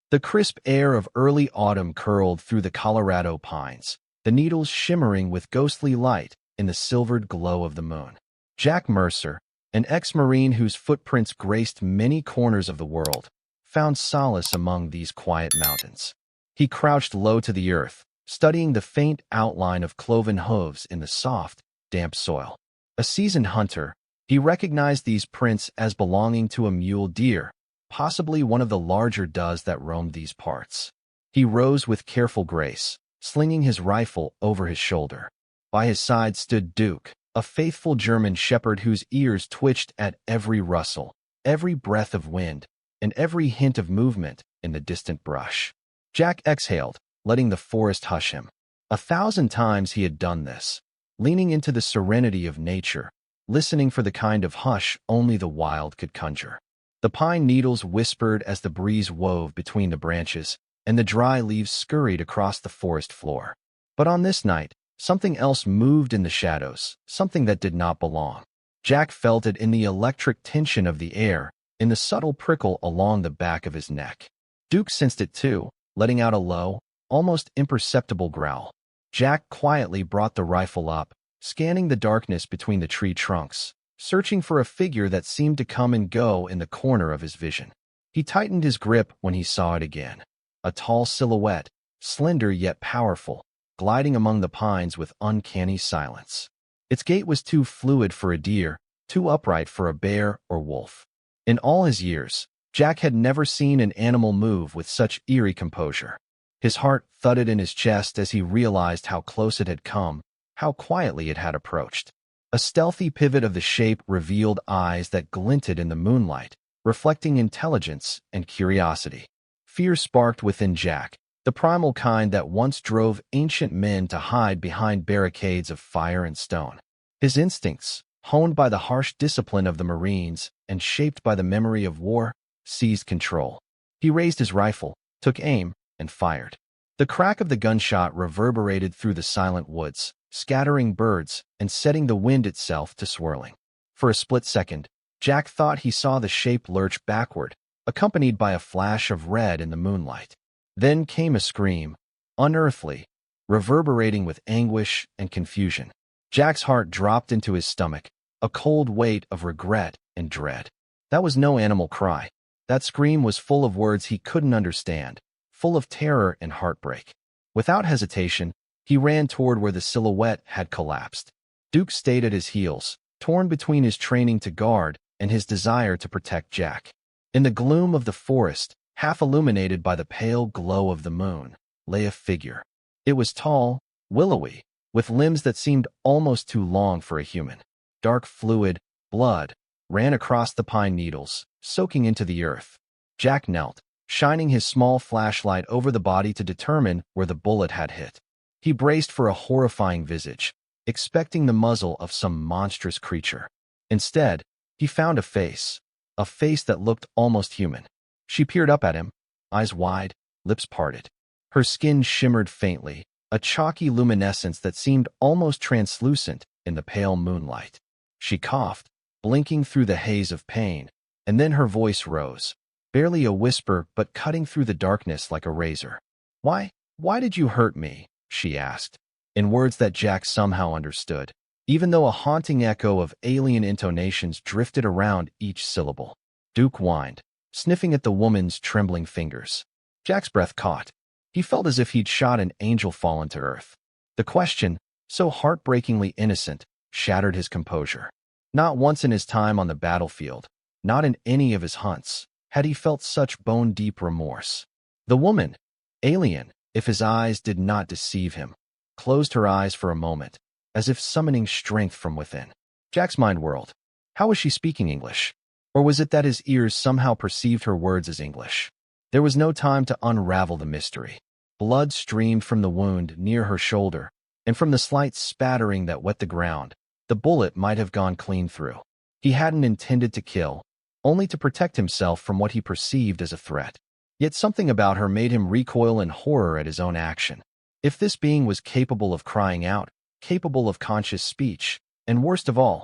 The crisp air of early autumn curled through the Colorado pines, the needles shimmering with ghostly light in the silvered glow of the moon. Jack Mercer, an ex-Marine whose footprints graced many corners of the world, found solace among these quiet mountains. He crouched low to the earth, studying the faint outline of cloven hooves in the soft, damp soil. A seasoned hunter, he recognized these prints as belonging to a mule deer, possibly one of the larger does that roamed these parts. He rose with careful grace, slinging his rifle over his shoulder. By his side stood Duke, a faithful German shepherd whose ears twitched at every rustle, every breath of wind, and every hint of movement in the distant brush. Jack exhaled, letting the forest hush him. 1,000 times he had done this, leaning into the serenity of nature, listening for the kind of hush only the wild could conjure. The pine needles whispered as the breeze wove between the branches, and the dry leaves scurried across the forest floor. But on this night, something else moved in the shadows, something that did not belong. Jack felt it in the electric tension of the air, in the subtle prickle along the back of his neck. Duke sensed it too, letting out a low, almost imperceptible growl. Jack quietly brought the rifle up, scanning the darkness between the tree trunks, searching for a figure that seemed to come and go in the corner of his vision. He tightened his grip when he saw it again. A tall silhouette, slender yet powerful, gliding among the pines with uncanny silence. Its gait was too fluid for a deer, too upright for a bear or wolf. In all his years, Jack had never seen an animal move with such eerie composure. His heart thudded in his chest as he realized how close it had come, how quietly it had approached. A stealthy pivot of the shape revealed eyes that glinted in the moonlight, reflecting intelligence and curiosity. Fear sparked within Jack, the primal kind that once drove ancient men to hide behind barricades of fire and stone. His instincts, honed by the harsh discipline of the Marines and shaped by the memory of war, seized control. He raised his rifle, took aim, and fired. The crack of the gunshot reverberated through the silent woods, scattering birds and setting the wind itself to swirling. For a split second, Jack thought he saw the shape lurch backward, accompanied by a flash of red in the moonlight. Then came a scream, unearthly, reverberating with anguish and confusion. Jack's heart dropped into his stomach, a cold weight of regret and dread. That was no animal cry. That scream was full of words he couldn't understand, full of terror and heartbreak. Without hesitation, he ran toward where the silhouette had collapsed. Duke stayed at his heels, torn between his training to guard and his desire to protect Jack. In the gloom of the forest, half illuminated by the pale glow of the moon, lay a figure. It was tall, willowy, with limbs that seemed almost too long for a human. Dark fluid, blood, ran across the pine needles, soaking into the earth. Jack knelt, shining his small flashlight over the body to determine where the bullet had hit. He braced for a horrifying visage, expecting the muzzle of some monstrous creature. Instead, he found a face that looked almost human. She peered up at him, eyes wide, lips parted. Her skin shimmered faintly, a chalky luminescence that seemed almost translucent in the pale moonlight. She coughed, blinking through the haze of pain, and then her voice rose, barely a whisper but cutting through the darkness like a razor. Why did you hurt me?" she asked, in words that Jack somehow understood, even though a haunting echo of alien intonations drifted around each syllable. Duke whined, sniffing at the woman's trembling fingers. Jack's breath caught. He felt as if he'd shot an angel fallen to earth. The question, so heartbreakingly innocent, shattered his composure. Not once in his time on the battlefield, not in any of his hunts, had he felt such bone-deep remorse. The woman, alien, if his eyes did not deceive him, closed her eyes for a moment, as if summoning strength from within. Jack's mind whirled. How was she speaking English? Or was it that his ears somehow perceived her words as English? There was no time to unravel the mystery. Blood streamed from the wound near her shoulder, and from the slight spattering that wet the ground, the bullet might have gone clean through. He hadn't intended to kill, only to protect himself from what he perceived as a threat. Yet something about her made him recoil in horror at his own action. If this being was capable of crying out, capable of conscious speech, and worst of all,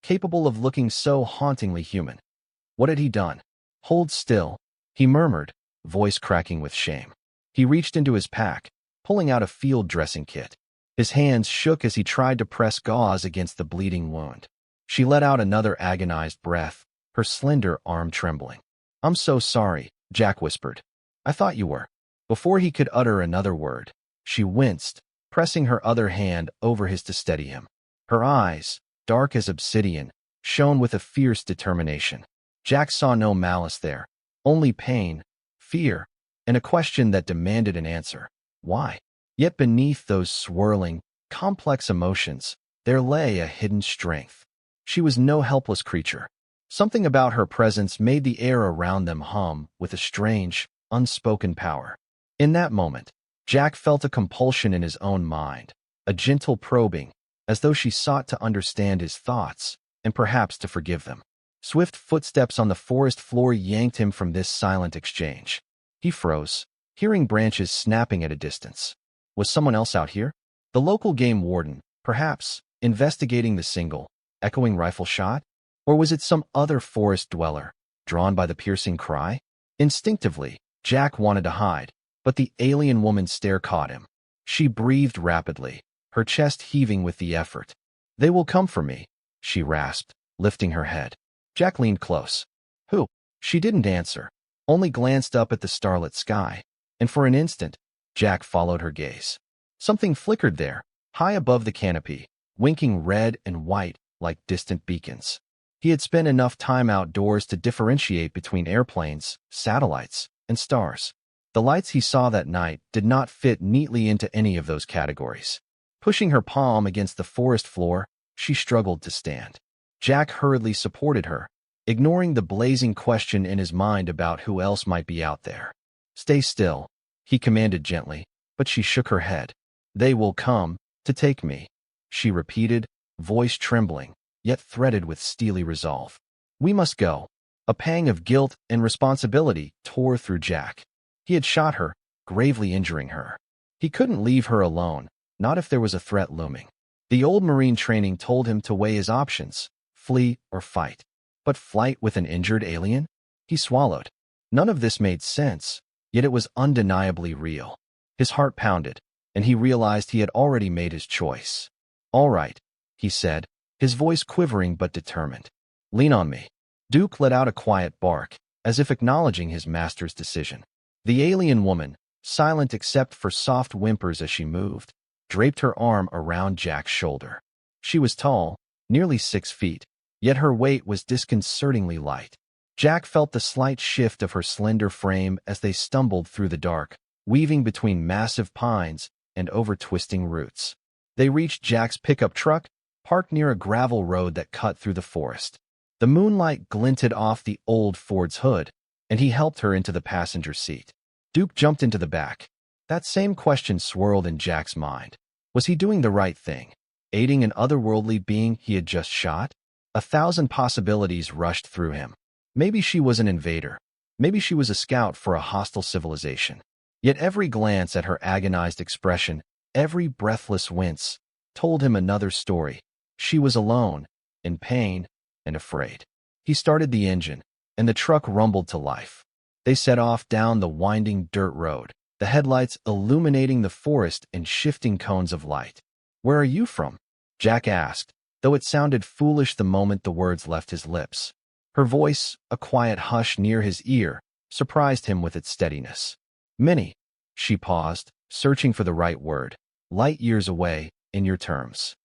capable of looking so hauntingly human, what had he done? Hold still, he murmured, voice cracking with shame. He reached into his pack, pulling out a field dressing kit. His hands shook as he tried to press gauze against the bleeding wound. She let out another agonized breath, her slender arm trembling. "I'm so sorry," Jack whispered. "I thought you were." Before he could utter another word, she winced, pressing her other hand over his to steady him. Her eyes, dark as obsidian, shone with a fierce determination. Jack saw no malice there, only pain, fear, and a question that demanded an answer. Why? Yet beneath those swirling, complex emotions, there lay a hidden strength. She was no helpless creature. Something about her presence made the air around them hum with a strange, unspoken power. In that moment, Jack felt a compulsion in his own mind, a gentle probing, as though she sought to understand his thoughts and perhaps to forgive them. Swift footsteps on the forest floor yanked him from this silent exchange. He froze, hearing branches snapping at a distance. Was someone else out here? The local game warden, perhaps, investigating the single, echoing rifle shot? Or was it some other forest dweller, drawn by the piercing cry? Instinctively, Jack wanted to hide, but the alien woman's stare caught him. She breathed rapidly, her chest heaving with the effort. "They will come for me," she rasped, lifting her head. Jack leaned close. "Who?" She didn't answer, only glanced up at the starlit sky, and for an instant, Jack followed her gaze. Something flickered there, high above the canopy, winking red and white like distant beacons. He had spent enough time outdoors to differentiate between airplanes, satellites, and stars. The lights he saw that night did not fit neatly into any of those categories. Pushing her palm against the forest floor, she struggled to stand. Jack hurriedly supported her, ignoring the blazing question in his mind about who else might be out there. "Stay still," he commanded gently, but she shook her head. "They will come to take me," she repeated, voice trembling, yet threaded with steely resolve. "We must go." A pang of guilt and responsibility tore through Jack. He had shot her, gravely injuring her. He couldn't leave her alone, not if there was a threat looming. The old Marine training told him to weigh his options, flee or fight. But flight with an injured alien? He swallowed. None of this made sense, yet it was undeniably real. His heart pounded, and he realized he had already made his choice. "All right," he said, his voice quivering but determined. "Lean on me." Duke let out a quiet bark, as if acknowledging his master's decision. The alien woman, silent except for soft whimpers as she moved, draped her arm around Jack's shoulder. She was tall, nearly 6 feet, yet her weight was disconcertingly light. Jack felt the slight shift of her slender frame as they stumbled through the dark, weaving between massive pines and over twisting roots. They reached Jack's pickup truck, parked near a gravel road that cut through the forest. The moonlight glinted off the old Ford's hood, and he helped her into the passenger seat. Duke jumped into the back. That same question swirled in Jack's mind. Was he doing the right thing, aiding an otherworldly being he had just shot? 1,000 possibilities rushed through him. Maybe she was an invader. Maybe she was a scout for a hostile civilization. Yet every glance at her agonized expression, every breathless wince, told him another story. She was alone, in pain, and afraid. He started the engine, and the truck rumbled to life. They set off down the winding dirt road, the headlights illuminating the forest in shifting cones of light. "Where are you from?" Jack asked, though it sounded foolish the moment the words left his lips. Her voice, a quiet hush near his ear, surprised him with its steadiness. "Many." She paused, searching for the right word. "Light years away, in your terms."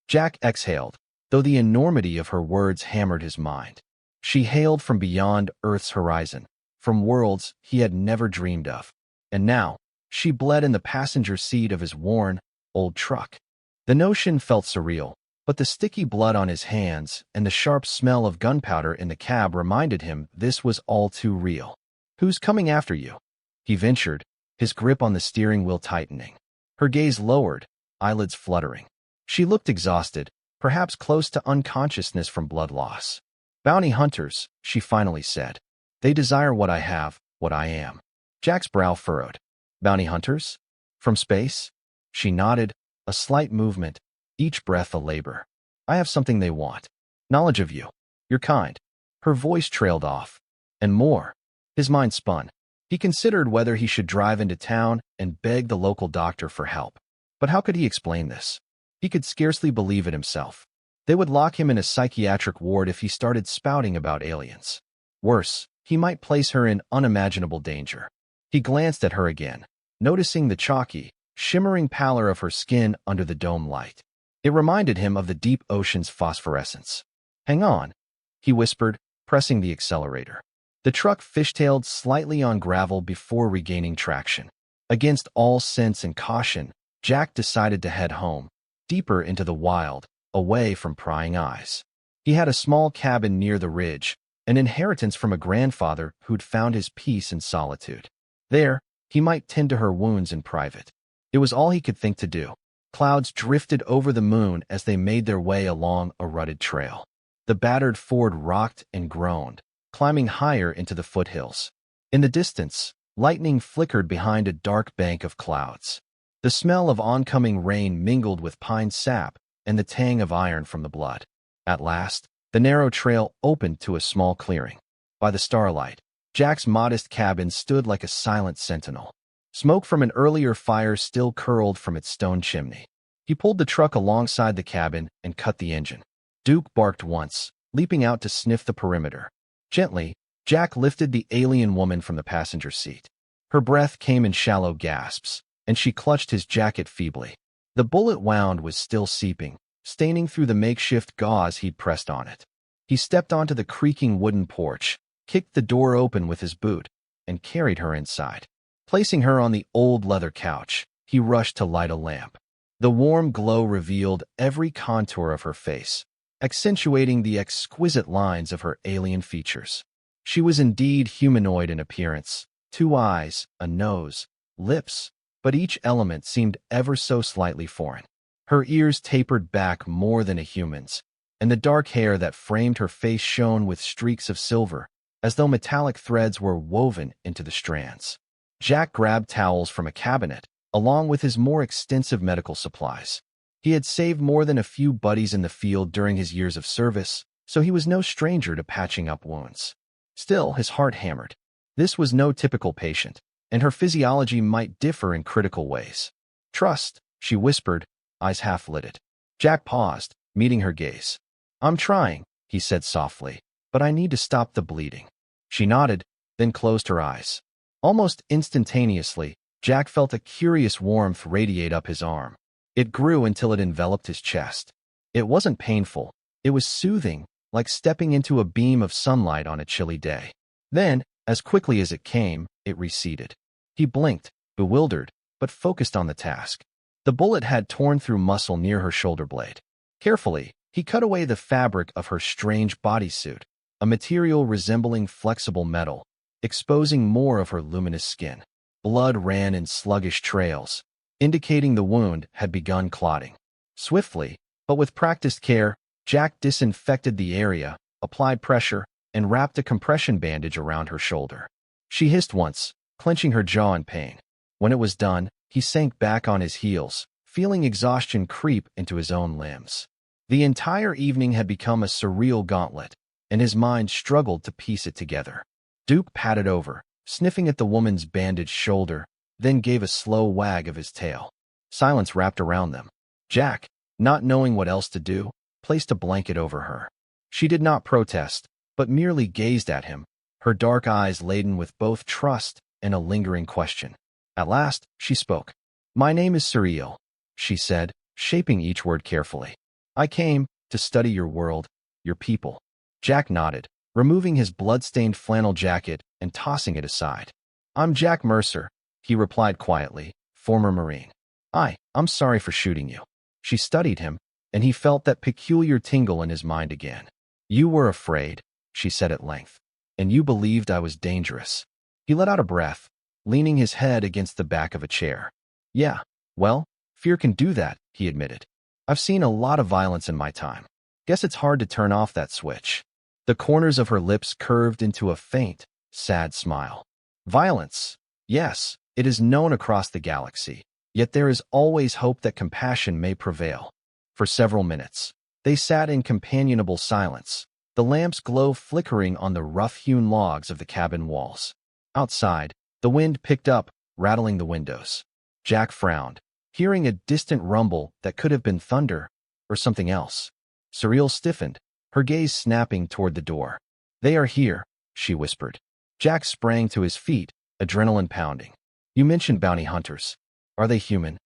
Jack exhaled, though the enormity of her words hammered his mind. She hailed from beyond Earth's horizon, from worlds he had never dreamed of. And now, she bled in the passenger seat of his worn, old truck. The notion felt surreal, but the sticky blood on his hands and the sharp smell of gunpowder in the cab reminded him this was all too real. "Who's coming after you?" he ventured, his grip on the steering wheel tightening. Her gaze lowered, eyelids fluttering. She looked exhausted, perhaps close to unconsciousness from blood loss. "Bounty hunters," she finally said. "They desire what I have, what I am." Jack's brow furrowed. "Bounty hunters? From space?" She nodded, a slight movement, each breath a labor. "I have something they want. Knowledge of you. Your kind." Her voice trailed off. "And more." His mind spun. He considered whether he should drive into town and beg the local doctor for help. But how could he explain this? He could scarcely believe it himself. They would lock him in a psychiatric ward if he started spouting about aliens. Worse, he might place her in unimaginable danger. He glanced at her again, noticing the chalky, shimmering pallor of her skin under the dome light. It reminded him of the deep ocean's phosphorescence. "Hang on," he whispered, pressing the accelerator. The truck fishtailed slightly on gravel before regaining traction. Against all sense and caution, Jack decided to head home, deeper into the wild, away from prying eyes. He had a small cabin near the ridge, an inheritance from a grandfather who'd found his peace in solitude. There, he might tend to her wounds in private. It was all he could think to do. Clouds drifted over the moon as they made their way along a rutted trail. The battered Ford rocked and groaned, climbing higher into the foothills. In the distance, lightning flickered behind a dark bank of clouds. The smell of oncoming rain mingled with pine sap and the tang of iron from the blood. At last, the narrow trail opened to a small clearing. By the starlight, Jack's modest cabin stood like a silent sentinel. Smoke from an earlier fire still curled from its stone chimney. He pulled the truck alongside the cabin and cut the engine. Duke barked once, leaping out to sniff the perimeter. Gently, Jack lifted the alien woman from the passenger seat. Her breath came in shallow gasps, and she clutched his jacket feebly. The bullet wound was still seeping, staining through the makeshift gauze he'd pressed on it. He stepped onto the creaking wooden porch, kicked the door open with his boot, and carried her inside. Placing her on the old leather couch, he rushed to light a lamp. The warm glow revealed every contour of her face, accentuating the exquisite lines of her alien features. She was indeed humanoid in appearance, 2 eyes, a nose, lips, but each element seemed ever so slightly foreign. Her ears tapered back more than a human's, and the dark hair that framed her face shone with streaks of silver, as though metallic threads were woven into the strands. Jack grabbed towels from a cabinet, along with his more extensive medical supplies. He had saved more than a few buddies in the field during his years of service, so he was no stranger to patching up wounds. Still, his heart hammered. This was no typical patient, and her physiology might differ in critical ways. "Trust," she whispered, eyes half-lidded. Jack paused, meeting her gaze. "I'm trying," he said softly, "but I need to stop the bleeding." She nodded, then closed her eyes. Almost instantaneously, Jack felt a curious warmth radiate up his arm. It grew until it enveloped his chest. It wasn't painful. It was soothing, like stepping into a beam of sunlight on a chilly day. Then, as quickly as it came, it receded. He blinked, bewildered, but focused on the task. The bullet had torn through muscle near her shoulder blade. Carefully, he cut away the fabric of her strange bodysuit, a material resembling flexible metal, exposing more of her luminous skin. Blood ran in sluggish trails, indicating the wound had begun clotting. Swiftly, but with practiced care, Jack disinfected the area, applied pressure, and wrapped a compression bandage around her shoulder. She hissed once, clenching her jaw in pain. When it was done, he sank back on his heels, feeling exhaustion creep into his own limbs. The entire evening had become a surreal gauntlet, and his mind struggled to piece it together. Duke patted over, sniffing at the woman's bandaged shoulder, then gave a slow wag of his tail. Silence wrapped around them. Jack, not knowing what else to do, placed a blanket over her. She did not protest, but merely gazed at him, her dark eyes laden with both trust and a lingering question. At last, she spoke. "My name is Surreal," she said, shaping each word carefully. "I came to study your world, your people." Jack nodded, removing his blood-stained flannel jacket and tossing it aside. "I'm Jack Mercer," he replied quietly, "former Marine. I'm sorry for shooting you." She studied him, and he felt that peculiar tingle in his mind again. "You were afraid," she said at length, "and you believed I was dangerous." He let out a breath, leaning his head against the back of a chair. "Yeah, well, fear can do that," he admitted. "I've seen a lot of violence in my time. Guess it's hard to turn off that switch." The corners of her lips curved into a faint, sad smile. "Violence. Yes, it is known across the galaxy, yet there is always hope that compassion may prevail." For several minutes, they sat in companionable silence, the lamp's glow flickering on the rough-hewn logs of the cabin walls. Outside, The wind picked up, rattling the windows. Jack frowned, hearing a distant rumble that could have been thunder or something else. Surreal stiffened, her gaze snapping toward the door. "They are here," she whispered. Jack sprang to his feet, adrenaline pounding. "You mentioned bounty hunters. Are they human?"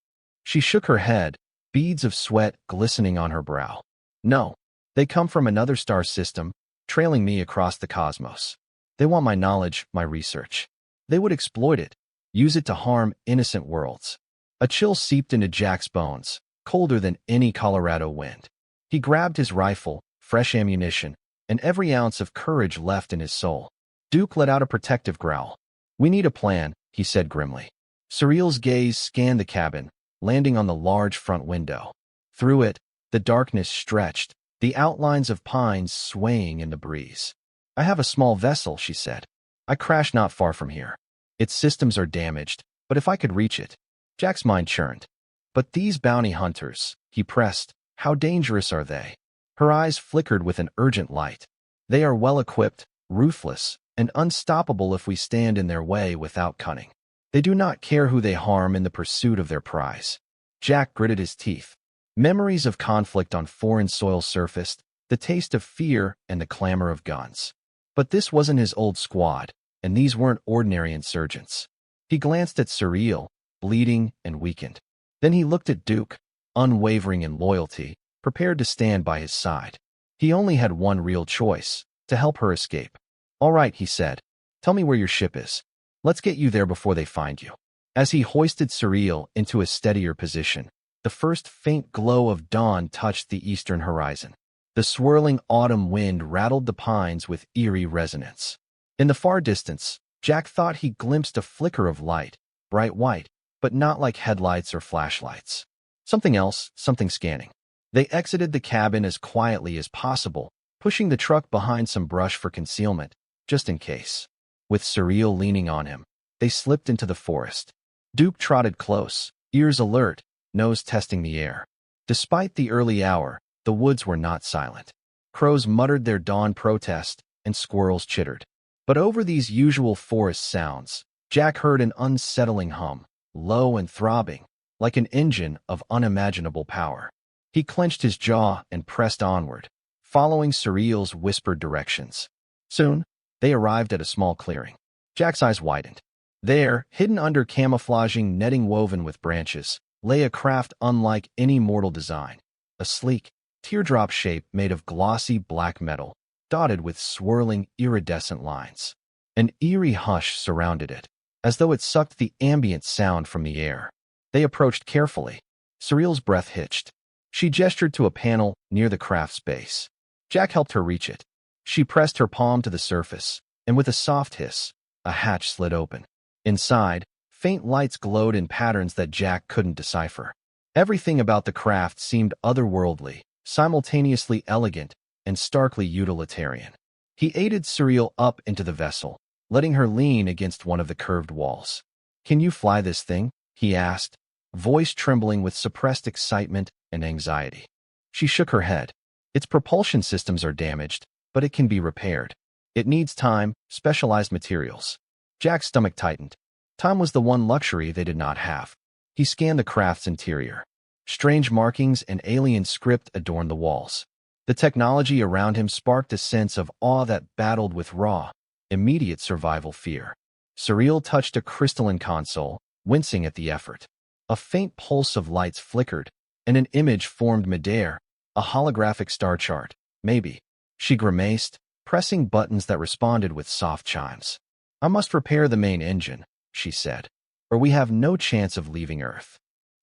She shook her head, beads of sweat glistening on her brow. "No, they come from another star system, trailing me across the cosmos. They want my knowledge, my research. They would exploit it, use it to harm innocent worlds." A chill seeped into Jack's bones, colder than any Colorado wind. He grabbed his rifle, fresh ammunition, and every ounce of courage left in his soul. Duke let out a protective growl. "We need a plan," he said grimly. Surreal's gaze scanned the cabin, landing on the large front window. Through it, the darkness stretched, the outlines of pines swaying in the breeze. "I have a small vessel," she said. "I crashed not far from here. Its systems are damaged, but if I could reach it—" Jack's mind churned. "But these bounty hunters," he pressed, "how dangerous are they?" Her eyes flickered with an urgent light. "They are well-equipped, ruthless, and unstoppable if we stand in their way without cunning. They do not care who they harm in the pursuit of their prize." Jack gritted his teeth. Memories of conflict on foreign soil surfaced, the taste of fear and the clamor of guns. But this wasn't his old squad, and these weren't ordinary insurgents. He glanced at Surreal, bleeding and weakened. Then he looked at Duke, unwavering in loyalty, prepared to stand by his side. He only had one real choice: to help her escape. "All right," he said. "Tell me where your ship is. Let's get you there before they find you." As he hoisted Surreal into a steadier position, the first faint glow of dawn touched the eastern horizon. The swirling autumn wind rattled the pines with eerie resonance. In the far distance, Jack thought he glimpsed a flicker of light, bright white, but not like headlights or flashlights. Something else, something scanning. They exited the cabin as quietly as possible, pushing the truck behind some brush for concealment, just in case. With Surreal leaning on him, they slipped into the forest. Duke trotted close, ears alert, nose testing the air. Despite the early hour, the woods were not silent. Crows muttered their dawn protest, and squirrels chittered. But over these usual forest sounds, Jack heard an unsettling hum, low and throbbing, like an engine of unimaginable power. He clenched his jaw and pressed onward, following Surreal's whispered directions. Soon, they arrived at a small clearing. Jack's eyes widened. There, hidden under camouflaging netting woven with branches, lay a craft unlike any mortal design. A sleek, teardrop shape made of glossy black metal, dotted with swirling, iridescent lines. An eerie hush surrounded it, as though it sucked the ambient sound from the air. They approached carefully. Surreal's breath hitched. She gestured to a panel near the craft's base. Jack helped her reach it. She pressed her palm to the surface, and with a soft hiss, a hatch slid open. Inside, faint lights glowed in patterns that Jack couldn't decipher. Everything about the craft seemed otherworldly, simultaneously elegant, and starkly utilitarian. He aided Surreal up into the vessel, letting her lean against one of the curved walls. "Can you fly this thing?" he asked, voice trembling with suppressed excitement and anxiety. She shook her head. "Its propulsion systems are damaged, but it can be repaired. It needs time, specialized materials." Jack's stomach tightened. Time was the one luxury they did not have. He scanned the craft's interior. Strange markings and alien script adorned the walls. The technology around him sparked a sense of awe that battled with raw, immediate survival fear. Surreal touched a crystalline console, wincing at the effort. A faint pulse of lights flickered, and an image formed midair, a holographic star chart, maybe. She grimaced, pressing buttons that responded with soft chimes. "I must repair the main engine," she said, "or we have no chance of leaving Earth."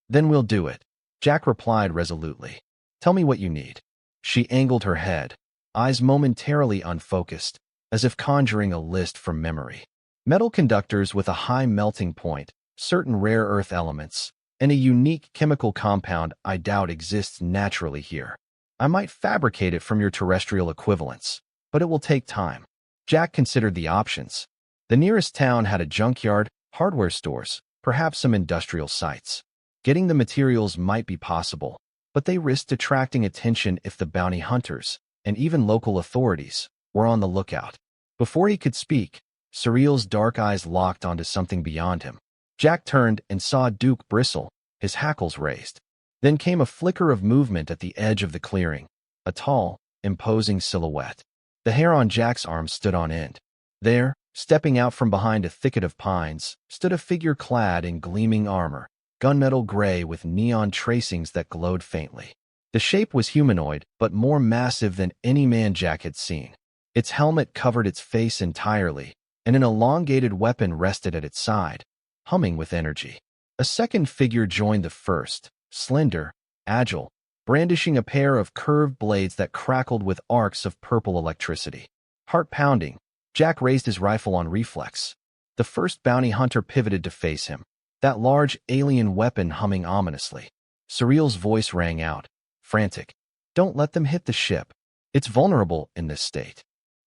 "Then we'll do it," Jack replied resolutely. "Tell me what you need." She angled her head, eyes momentarily unfocused, as if conjuring a list from memory. "Metal conductors with a high melting point, certain rare earth elements, and a unique chemical compound I doubt exists naturally here. I might fabricate it from your terrestrial equivalents, but it will take time." Jack considered the options. The nearest town had a junkyard, hardware stores, perhaps some industrial sites. Getting the materials might be possible, but they risked attracting attention if the bounty hunters, and even local authorities, were on the lookout. Before he could speak, Surreal's dark eyes locked onto something beyond him. Jack turned and saw Duke bristle, his hackles raised. Then came a flicker of movement at the edge of the clearing, a tall, imposing silhouette. The hair on Jack's arms stood on end. There, stepping out from behind a thicket of pines, stood a figure clad in gleaming armor, gunmetal gray with neon tracings that glowed faintly. The shape was humanoid, but more massive than any man Jack had seen. Its helmet covered its face entirely, and an elongated weapon rested at its side, humming with energy. A second figure joined the first, slender, agile, brandishing a pair of curved blades that crackled with arcs of purple electricity. Heart pounding, Jack raised his rifle on reflex. The first bounty hunter pivoted to face him, that large alien weapon humming ominously. Surreal's voice rang out, frantic. "Don't let them hit the ship. It's vulnerable in this state."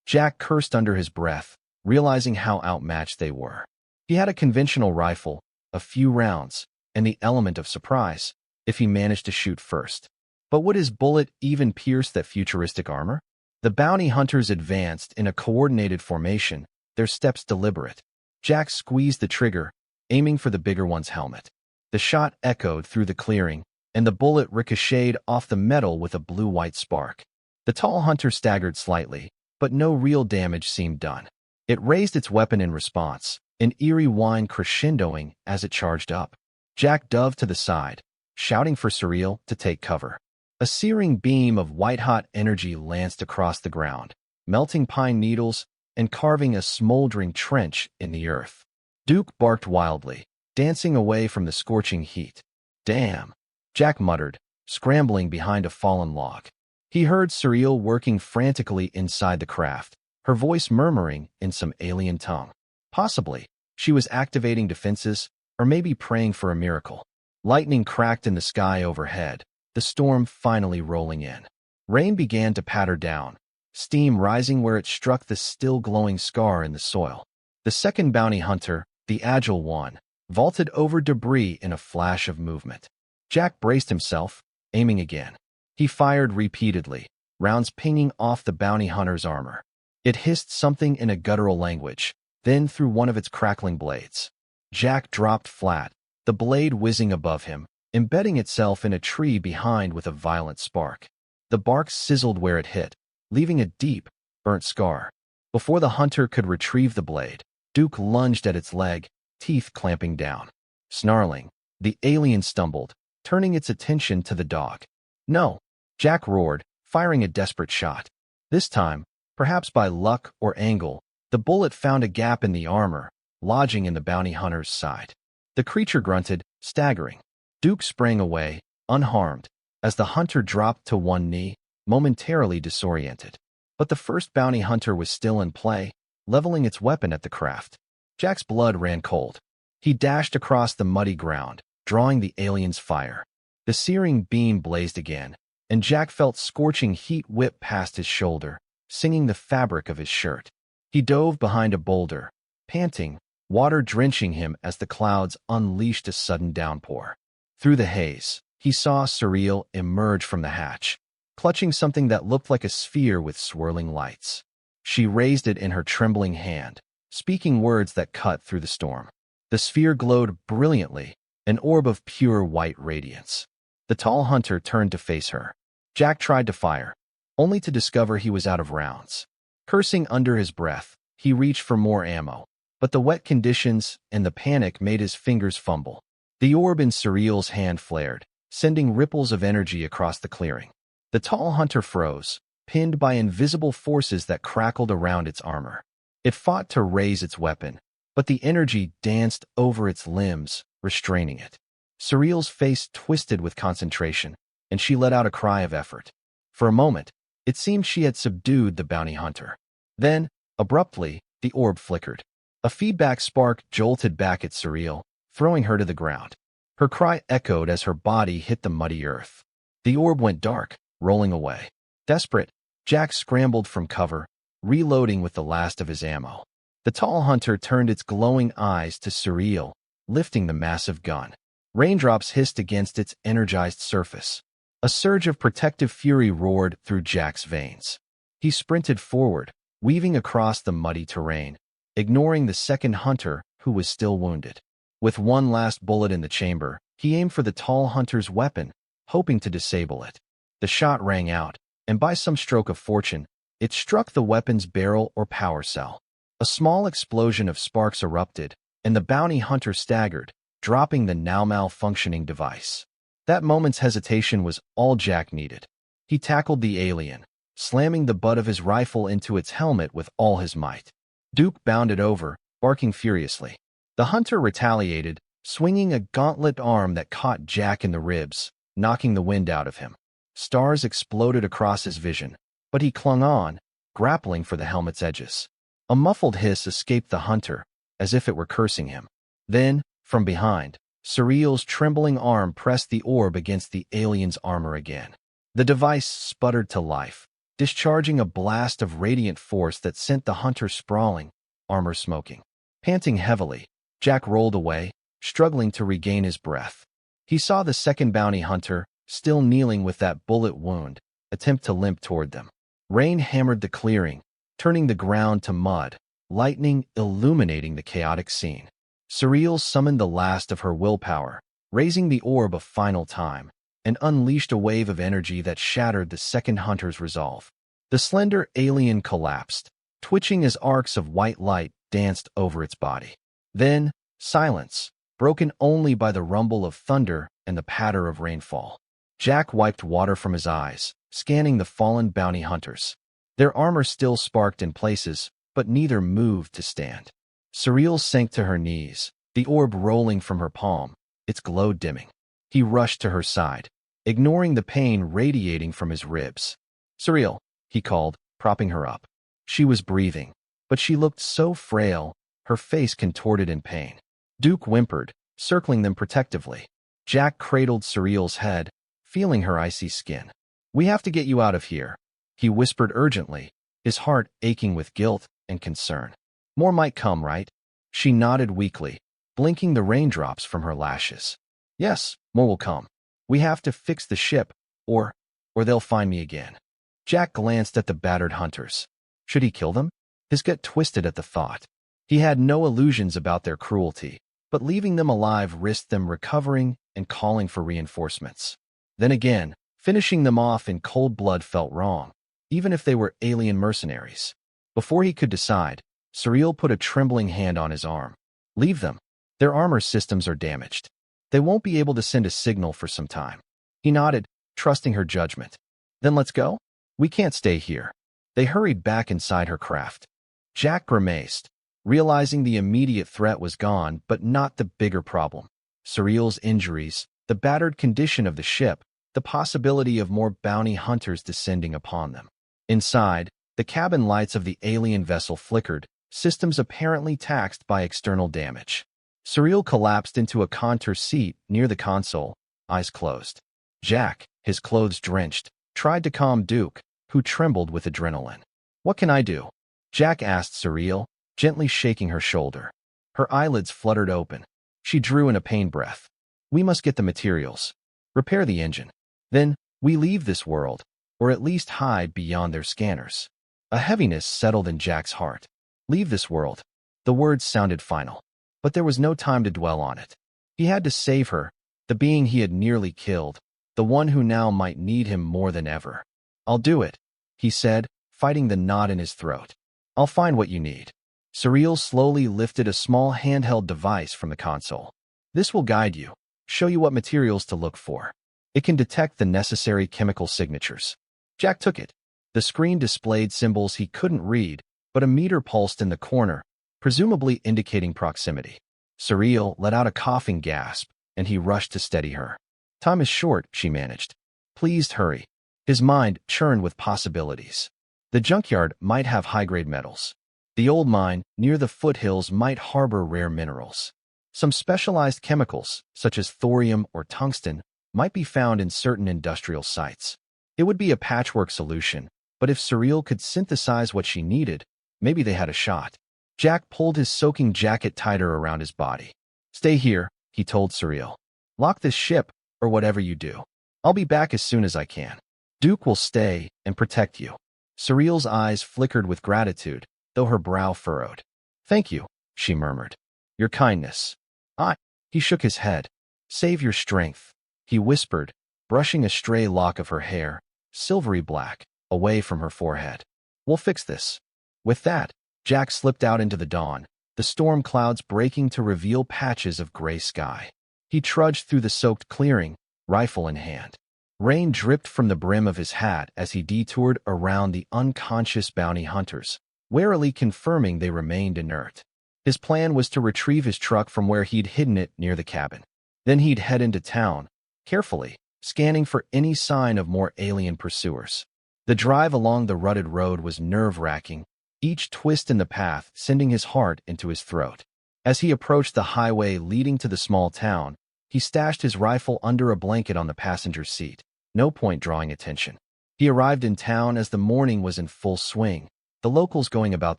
Jack cursed under his breath, realizing how outmatched they were. He had a conventional rifle, a few rounds, and the element of surprise, if he managed to shoot first. But would his bullet even pierce that futuristic armor? The bounty hunters advanced in a coordinated formation, their steps deliberate. Jack squeezed the trigger, aiming for the bigger one's helmet. The shot echoed through the clearing, and the bullet ricocheted off the metal with a blue-white spark. The tall hunter staggered slightly, but no real damage seemed done. It raised its weapon in response, an eerie whine crescendoing as it charged up. Jack dove to the side, shouting for Surreal to take cover. A searing beam of white-hot energy lanced across the ground, melting pine needles and carving a smoldering trench in the earth. Duke barked wildly, dancing away from the scorching heat. "Damn," Jack muttered, scrambling behind a fallen log. He heard Surreal working frantically inside the craft, her voice murmuring in some alien tongue. Possibly, she was activating defenses, or maybe praying for a miracle. Lightning cracked in the sky overhead, the storm finally rolling in. Rain began to patter down, steam rising where it struck the still glowing scar in the soil. The second bounty hunter, the agile one, vaulted over debris in a flash of movement. Jack braced himself, aiming again. He fired repeatedly, rounds pinging off the bounty hunter's armor. It hissed something in a guttural language, then through one of its crackling blades. Jack dropped flat, the blade whizzing above him, embedding itself in a tree behind with a violent spark. The bark sizzled where it hit, leaving a deep, burnt scar. Before the hunter could retrieve the blade, Duke lunged at its leg, teeth clamping down. Snarling, the alien stumbled, turning its attention to the dog. "No!" Jack roared, firing a desperate shot. This time, perhaps by luck or angle, the bullet found a gap in the armor, lodging in the bounty hunter's side. The creature grunted, staggering. Duke sprang away, unharmed, as the hunter dropped to one knee, momentarily disoriented. But the first bounty hunter was still in play, leveling its weapon at the craft. Jack's blood ran cold. He dashed across the muddy ground, drawing the alien's fire. The searing beam blazed again, and Jack felt scorching heat whip past his shoulder, singing the fabric of his shirt. He dove behind a boulder, panting, water drenching him as the clouds unleashed a sudden downpour. Through the haze, he saw Surreal emerge from the hatch, clutching something that looked like a sphere with swirling lights. She raised it in her trembling hand, speaking words that cut through the storm. The sphere glowed brilliantly, an orb of pure white radiance. The tall hunter turned to face her. Jack tried to fire, only to discover he was out of rounds. Cursing under his breath, he reached for more ammo, but the wet conditions and the panic made his fingers fumble. The orb in Surreal's hand flared, sending ripples of energy across the clearing. The tall hunter froze, pinned by invisible forces that crackled around its armor. It fought to raise its weapon, but the energy danced over its limbs, restraining it. Surreal's face twisted with concentration, and she let out a cry of effort. For a moment, it seemed she had subdued the bounty hunter. Then, abruptly, the orb flickered. A feedback spark jolted back at Surreal, throwing her to the ground. Her cry echoed as her body hit the muddy earth. The orb went dark, rolling away. Desperate, Jack scrambled from cover, reloading with the last of his ammo. The tall hunter turned its glowing eyes to Surreal, lifting the massive gun. Raindrops hissed against its energized surface. A surge of protective fury roared through Jack's veins. He sprinted forward, weaving across the muddy terrain, ignoring the second hunter who was still wounded. With one last bullet in the chamber, he aimed for the tall hunter's weapon, hoping to disable it. The shot rang out, and by some stroke of fortune, it struck the weapon's barrel or power cell. A small explosion of sparks erupted, and the bounty hunter staggered, dropping the now malfunctioning device. That moment's hesitation was all Jack needed. He tackled the alien, slamming the butt of his rifle into its helmet with all his might. Duke bounded over, barking furiously. The hunter retaliated, swinging a gauntlet arm that caught Jack in the ribs, knocking the wind out of him. Stars exploded across his vision, but he clung on, grappling for the helmet's edges. A muffled hiss escaped the hunter, as if it were cursing him. Then, from behind, Surreal's trembling arm pressed the orb against the alien's armor again. The device sputtered to life, discharging a blast of radiant force that sent the hunter sprawling, armor smoking. Panting heavily, Jack rolled away, struggling to regain his breath. He saw the second bounty hunter, still kneeling with that bullet wound, attempt to limp toward them. Rain hammered the clearing, turning the ground to mud, lightning illuminating the chaotic scene. Surreal summoned the last of her willpower, raising the orb a final time, and unleashed a wave of energy that shattered the second hunter's resolve. The slender alien collapsed, twitching as arcs of white light danced over its body. Then, silence, broken only by the rumble of thunder and the patter of rainfall. Jack wiped water from his eyes, scanning the fallen bounty hunters. Their armor still sparked in places, but neither moved to stand. Surreal sank to her knees, the orb rolling from her palm, its glow dimming. He rushed to her side, ignoring the pain radiating from his ribs. "Surreal," he called, propping her up. She was breathing, but she looked so frail, her face contorted in pain. Duke whimpered, circling them protectively. Jack cradled Surreal's head, feeling her icy skin. "We have to get you out of here," he whispered urgently, his heart aching with guilt and concern. "More might come, right?" She nodded weakly, blinking the raindrops from her lashes. "Yes, more will come. We have to fix the ship, or they'll find me again." Jack glanced at the battered hunters. Should he kill them? His gut twisted at the thought. He had no illusions about their cruelty, but leaving them alive risked them recovering and calling for reinforcements. Then again, finishing them off in cold blood felt wrong, even if they were alien mercenaries. Before he could decide, Surreal put a trembling hand on his arm. "Leave them. Their armor systems are damaged. They won't be able to send a signal for some time." He nodded, trusting her judgment. "Then let's go? We can't stay here." They hurried back inside her craft. Jack grimaced, realizing the immediate threat was gone, but not the bigger problem. Surreal's injuries, the battered condition of the ship, the possibility of more bounty hunters descending upon them. Inside, the cabin lights of the alien vessel flickered, systems apparently taxed by external damage. Surreal collapsed into a contour seat near the console, eyes closed. Jack, his clothes drenched, tried to calm Duke, who trembled with adrenaline. "What can I do?" Jack asked Surreal, gently shaking her shoulder. Her eyelids fluttered open. She drew in a pained breath. "We must get the materials. Repair the engine. Then, we leave this world, or at least hide beyond their scanners." A heaviness settled in Jack's heart. Leave this world. The words sounded final, but there was no time to dwell on it. He had to save her, the being he had nearly killed, the one who now might need him more than ever. "I'll do it," he said, fighting the knot in his throat. "I'll find what you need." Surreal slowly lifted a small handheld device from the console. "This will guide you, show you what materials to look for. It can detect the necessary chemical signatures." Jack took it. The screen displayed symbols he couldn't read, but a meter pulsed in the corner, presumably indicating proximity. Surreal let out a coughing gasp, and he rushed to steady her. "Time is short," she managed. "Please hurry." His mind churned with possibilities. The junkyard might have high-grade metals. The old mine, near the foothills, might harbor rare minerals. Some specialized chemicals, such as thorium or tungsten, might be found in certain industrial sites. It would be a patchwork solution, but if Surreal could synthesize what she needed, maybe they had a shot. Jack pulled his soaking jacket tighter around his body. "Stay here," he told Surreal. "Lock this ship, or whatever you do. I'll be back as soon as I can. Duke will stay and protect you." Surreal's eyes flickered with gratitude, though her brow furrowed. Thank you, she murmured. Your kindness. I. He shook his head. Save your strength, he whispered, brushing a stray lock of her hair, silvery black, away from her forehead. We'll fix this. With that, Jack slipped out into the dawn, the storm clouds breaking to reveal patches of gray sky. He trudged through the soaked clearing, rifle in hand. Rain dripped from the brim of his hat as he detoured around the unconscious bounty hunters, warily confirming they remained inert. His plan was to retrieve his truck from where he'd hidden it near the cabin. Then he'd head into town, carefully, scanning for any sign of more alien pursuers. The drive along the rutted road was nerve-wracking, each twist in the path sending his heart into his throat. As he approached the highway leading to the small town, he stashed his rifle under a blanket on the passenger seat. No point drawing attention. He arrived in town as the morning was in full swing, the locals going about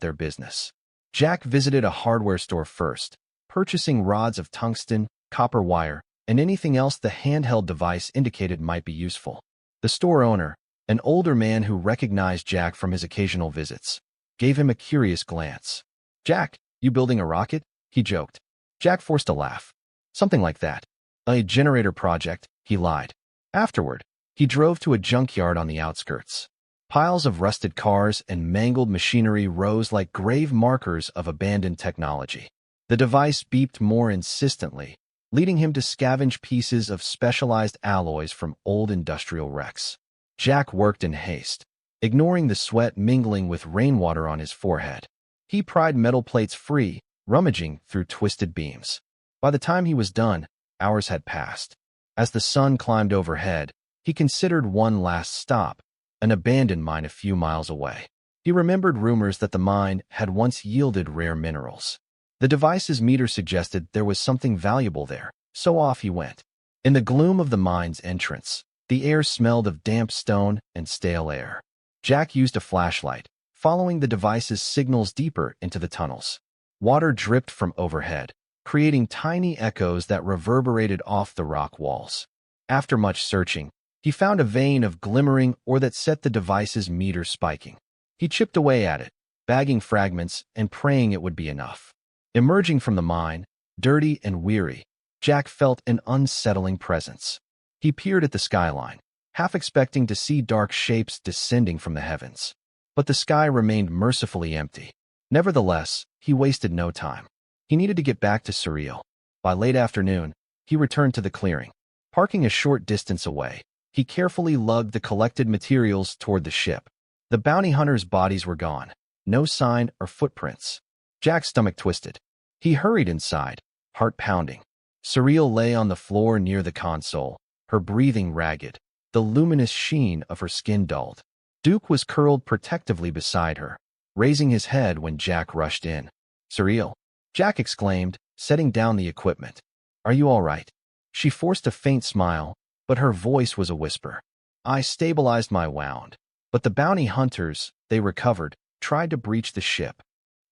their business. Jack visited a hardware store first, purchasing rods of tungsten, copper wire, and anything else the handheld device indicated might be useful. The store owner, an older man who recognized Jack from his occasional visits, gave him a curious glance. "Jack, you building a rocket?" he joked. Jack forced a laugh. "Something like that. A generator project," he lied. Afterward, he drove to a junkyard on the outskirts. Piles of rusted cars and mangled machinery rose like grave markers of abandoned technology. The device beeped more insistently, leading him to scavenge pieces of specialized alloys from old industrial wrecks. Jack worked in haste, ignoring the sweat mingling with rainwater on his forehead. He pried metal plates free, rummaging through twisted beams. By the time he was done, hours had passed. As the sun climbed overhead, he considered one last stop, an abandoned mine a few miles away. He remembered rumors that the mine had once yielded rare minerals. The device's meter suggested there was something valuable there, so off he went. In the gloom of the mine's entrance, the air smelled of damp stone and stale air. Jack used a flashlight, following the device's signals deeper into the tunnels. Water dripped from overhead, creating tiny echoes that reverberated off the rock walls. After much searching, he found a vein of glimmering ore that set the device's meter spiking. He chipped away at it, bagging fragments and praying it would be enough. Emerging from the mine, dirty and weary, Jack felt an unsettling presence. He peered at the skyline, half expecting to see dark shapes descending from the heavens. But the sky remained mercifully empty. Nevertheless, he wasted no time. He needed to get back to Surreal. By late afternoon, he returned to the clearing. Parking a short distance away, he carefully lugged the collected materials toward the ship. The bounty hunters' bodies were gone. No sign or footprints. Jack's stomach twisted. He hurried inside, heart pounding. Surreal lay on the floor near the console, her breathing ragged, the luminous sheen of her skin dulled. Duke was curled protectively beside her, raising his head when Jack rushed in. "Surreal," Jack exclaimed, setting down the equipment. "Are you all right?" She forced a faint smile, but her voice was a whisper. "I stabilized my wound, but the bounty hunters, they recovered, tried to breach the ship."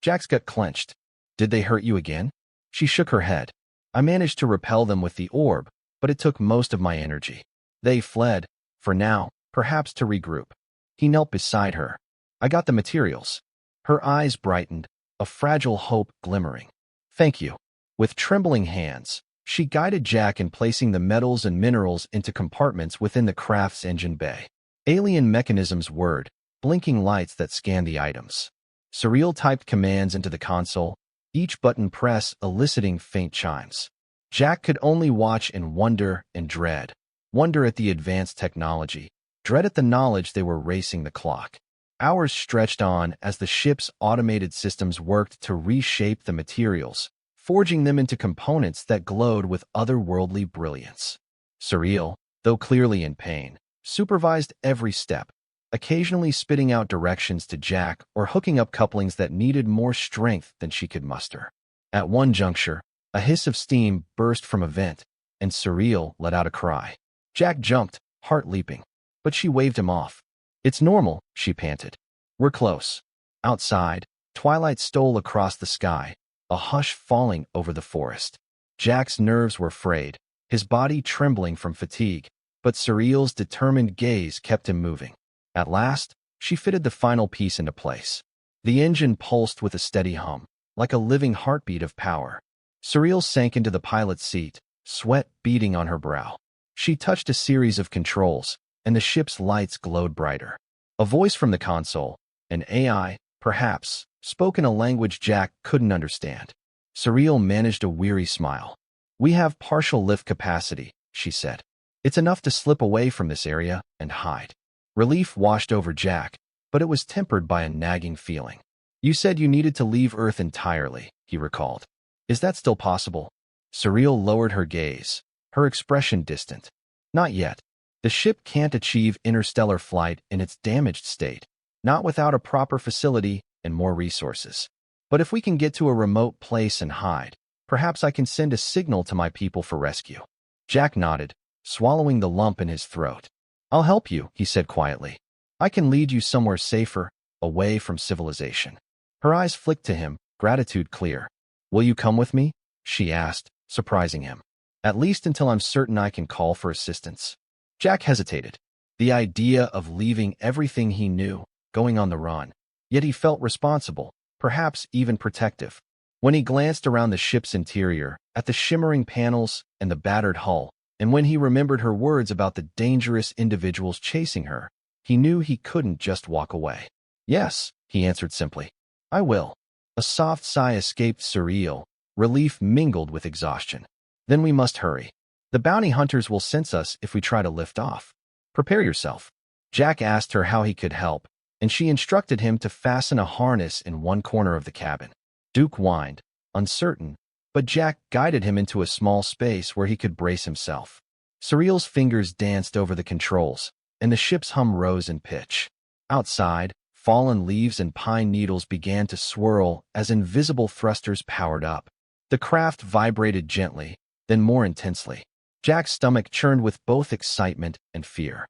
Jack's gut clenched. "Did they hurt you again?" She shook her head. "I managed to repel them with the orb, but it took most of my energy. They fled, for now, perhaps to regroup." He knelt beside her. "I got the materials." Her eyes brightened, a fragile hope glimmering. "Thank you." With trembling hands, she guided Jack in placing the metals and minerals into compartments within the craft's engine bay. Alien mechanisms whirred, blinking lights that scanned the items. Surreal typed commands into the console, each button press eliciting faint chimes. Jack could only watch in wonder and dread. Wonder at the advanced technology, dread at the knowledge they were racing the clock. Hours stretched on as the ship's automated systems worked to reshape the materials, forging them into components that glowed with otherworldly brilliance. Surreal, though clearly in pain, supervised every step, occasionally spitting out directions to Jack or hooking up couplings that needed more strength than she could muster. At one juncture, a hiss of steam burst from a vent, and Surreal let out a cry. Jack jumped, heart leaping, but she waved him off. "It's normal," she panted. "We're close." Outside, twilight stole across the sky, a hush falling over the forest. Jack's nerves were frayed, his body trembling from fatigue, but Surreal's determined gaze kept him moving. At last, she fitted the final piece into place. The engine pulsed with a steady hum, like a living heartbeat of power. Surreal sank into the pilot's seat, sweat beading on her brow. She touched a series of controls, and the ship's lights glowed brighter. A voice from the console, an AI, perhaps, spoke in a language Jack couldn't understand. Surreal managed a weary smile. "We have partial lift capacity," she said. "It's enough to slip away from this area and hide." Relief washed over Jack, but it was tempered by a nagging feeling. "You said you needed to leave Earth entirely," he recalled. "Is that still possible?" Surreal lowered her gaze, her expression distant. "Not yet. The ship can't achieve interstellar flight in its damaged state, not without a proper facility and more resources. But if we can get to a remote place and hide, perhaps I can send a signal to my people for rescue." Jack nodded, swallowing the lump in his throat. "I'll help you," he said quietly. "I can lead you somewhere safer, away from civilization." Her eyes flicked to him, gratitude clear. "Will you come with me?" she asked, surprising him. "At least until I'm certain I can call for assistance." Jack hesitated. The idea of leaving everything he knew, going on the run. Yet he felt responsible, perhaps even protective. When he glanced around the ship's interior, at the shimmering panels and the battered hull, and when he remembered her words about the dangerous individuals chasing her, he knew he couldn't just walk away. "Yes," he answered simply. "I will." A soft sigh escaped Surreal, relief mingled with exhaustion. "Then we must hurry. The bounty hunters will sense us if we try to lift off. Prepare yourself." Jack asked her how he could help, and she instructed him to fasten a harness in one corner of the cabin. Duke whined, uncertain, but Jack guided him into a small space where he could brace himself. Surreal's fingers danced over the controls, and the ship's hum rose in pitch. Outside, fallen leaves and pine needles began to swirl as invisible thrusters powered up. The craft vibrated gently, then more intensely. Jack's stomach churned with both excitement and fear.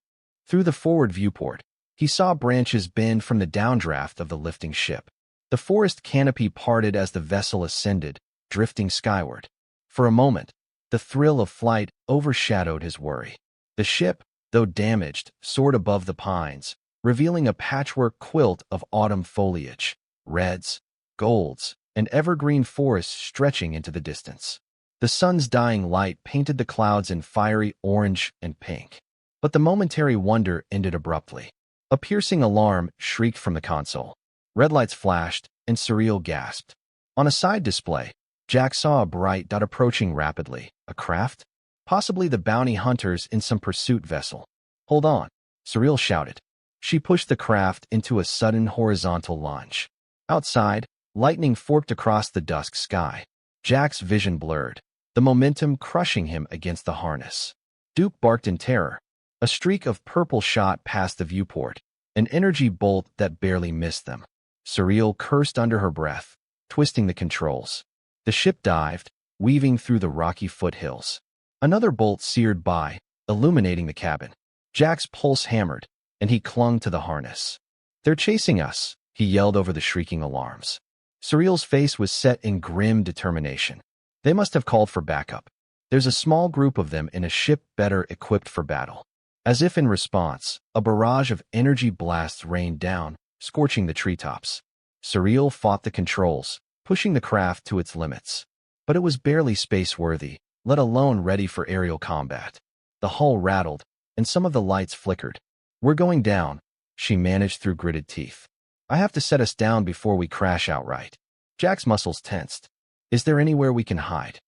Through the forward viewport, he saw branches bend from the downdraft of the lifting ship. The forest canopy parted as the vessel ascended, drifting skyward. For a moment, the thrill of flight overshadowed his worry. The ship, though damaged, soared above the pines, revealing a patchwork quilt of autumn foliage, reds, golds, and evergreen forests stretching into the distance. The sun's dying light painted the clouds in fiery orange and pink. But the momentary wonder ended abruptly. A piercing alarm shrieked from the console. Red lights flashed, and Surreal gasped. On a side display, Jack saw a bright dot approaching rapidly. A craft? Possibly the bounty hunters in some pursuit vessel. "Hold on," Surreal shouted. She pushed the craft into a sudden horizontal lunge. Outside, lightning forked across the dusk sky. Jack's vision blurred, the momentum crushing him against the harness. Duke barked in terror. A streak of purple shot past the viewport, an energy bolt that barely missed them. Surreal cursed under her breath, twisting the controls. The ship dived, weaving through the rocky foothills. Another bolt seared by, illuminating the cabin. Jack's pulse hammered, and he clung to the harness. "They're chasing us," he yelled over the shrieking alarms. Surreal's face was set in grim determination. "They must have called for backup. There's a small group of them in a ship better equipped for battle." As if in response, a barrage of energy blasts rained down, scorching the treetops. Surreal fought the controls, pushing the craft to its limits. But it was barely space-worthy, let alone ready for aerial combat. The hull rattled, and some of the lights flickered. "We're going down," she managed through gritted teeth. "I have to set us down before we crash outright." Jack's muscles tensed. "Is there anywhere we can hide?"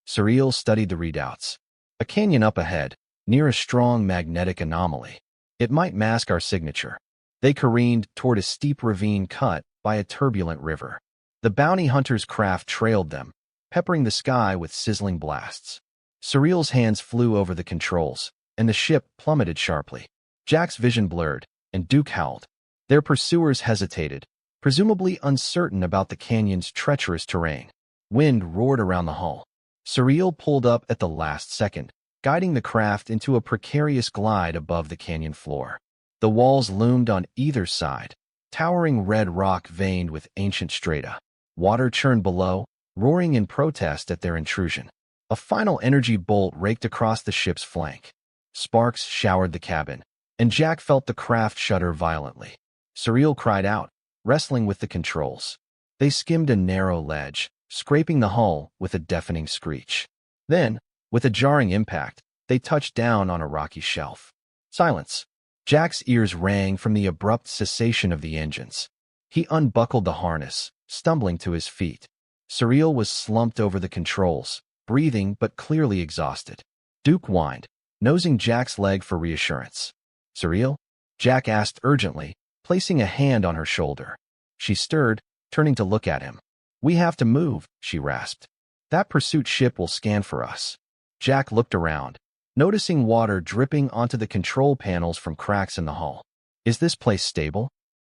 Surreal studied the readouts. A canyon up ahead, near a strong magnetic anomaly. It might mask our signature. They careened toward a steep ravine cut by a turbulent river. The bounty hunter's craft trailed them, peppering the sky with sizzling blasts. Surreal's hands flew over the controls, and the ship plummeted sharply. Jack's vision blurred, and Duke howled. Their pursuers hesitated, presumably uncertain about the canyon's treacherous terrain. Wind roared around the hull. Surreal pulled up at the last second, guiding the craft into a precarious glide above the canyon floor. The walls loomed on either side, towering red rock veined with ancient strata. Water churned below, roaring in protest at their intrusion. A final energy bolt raked across the ship's flank. Sparks showered the cabin, and Jack felt the craft shudder violently. Surreal cried out, wrestling with the controls. They skimmed a narrow ledge, scraping the hull with a deafening screech. Then, with a jarring impact, they touched down on a rocky shelf. Silence. Jack's ears rang from the abrupt cessation of the engines. He unbuckled the harness, stumbling to his feet. Surreal was slumped over the controls, breathing but clearly exhausted. Duke whined, nosing Jack's leg for reassurance. "Surreal?" Jack asked urgently, placing a hand on her shoulder. She stirred, turning to look at him. "We have to move," she rasped. "That pursuit ship will scan for us." Jack looked around, noticing water dripping onto the control panels from cracks in the hull. "Is this place stable?"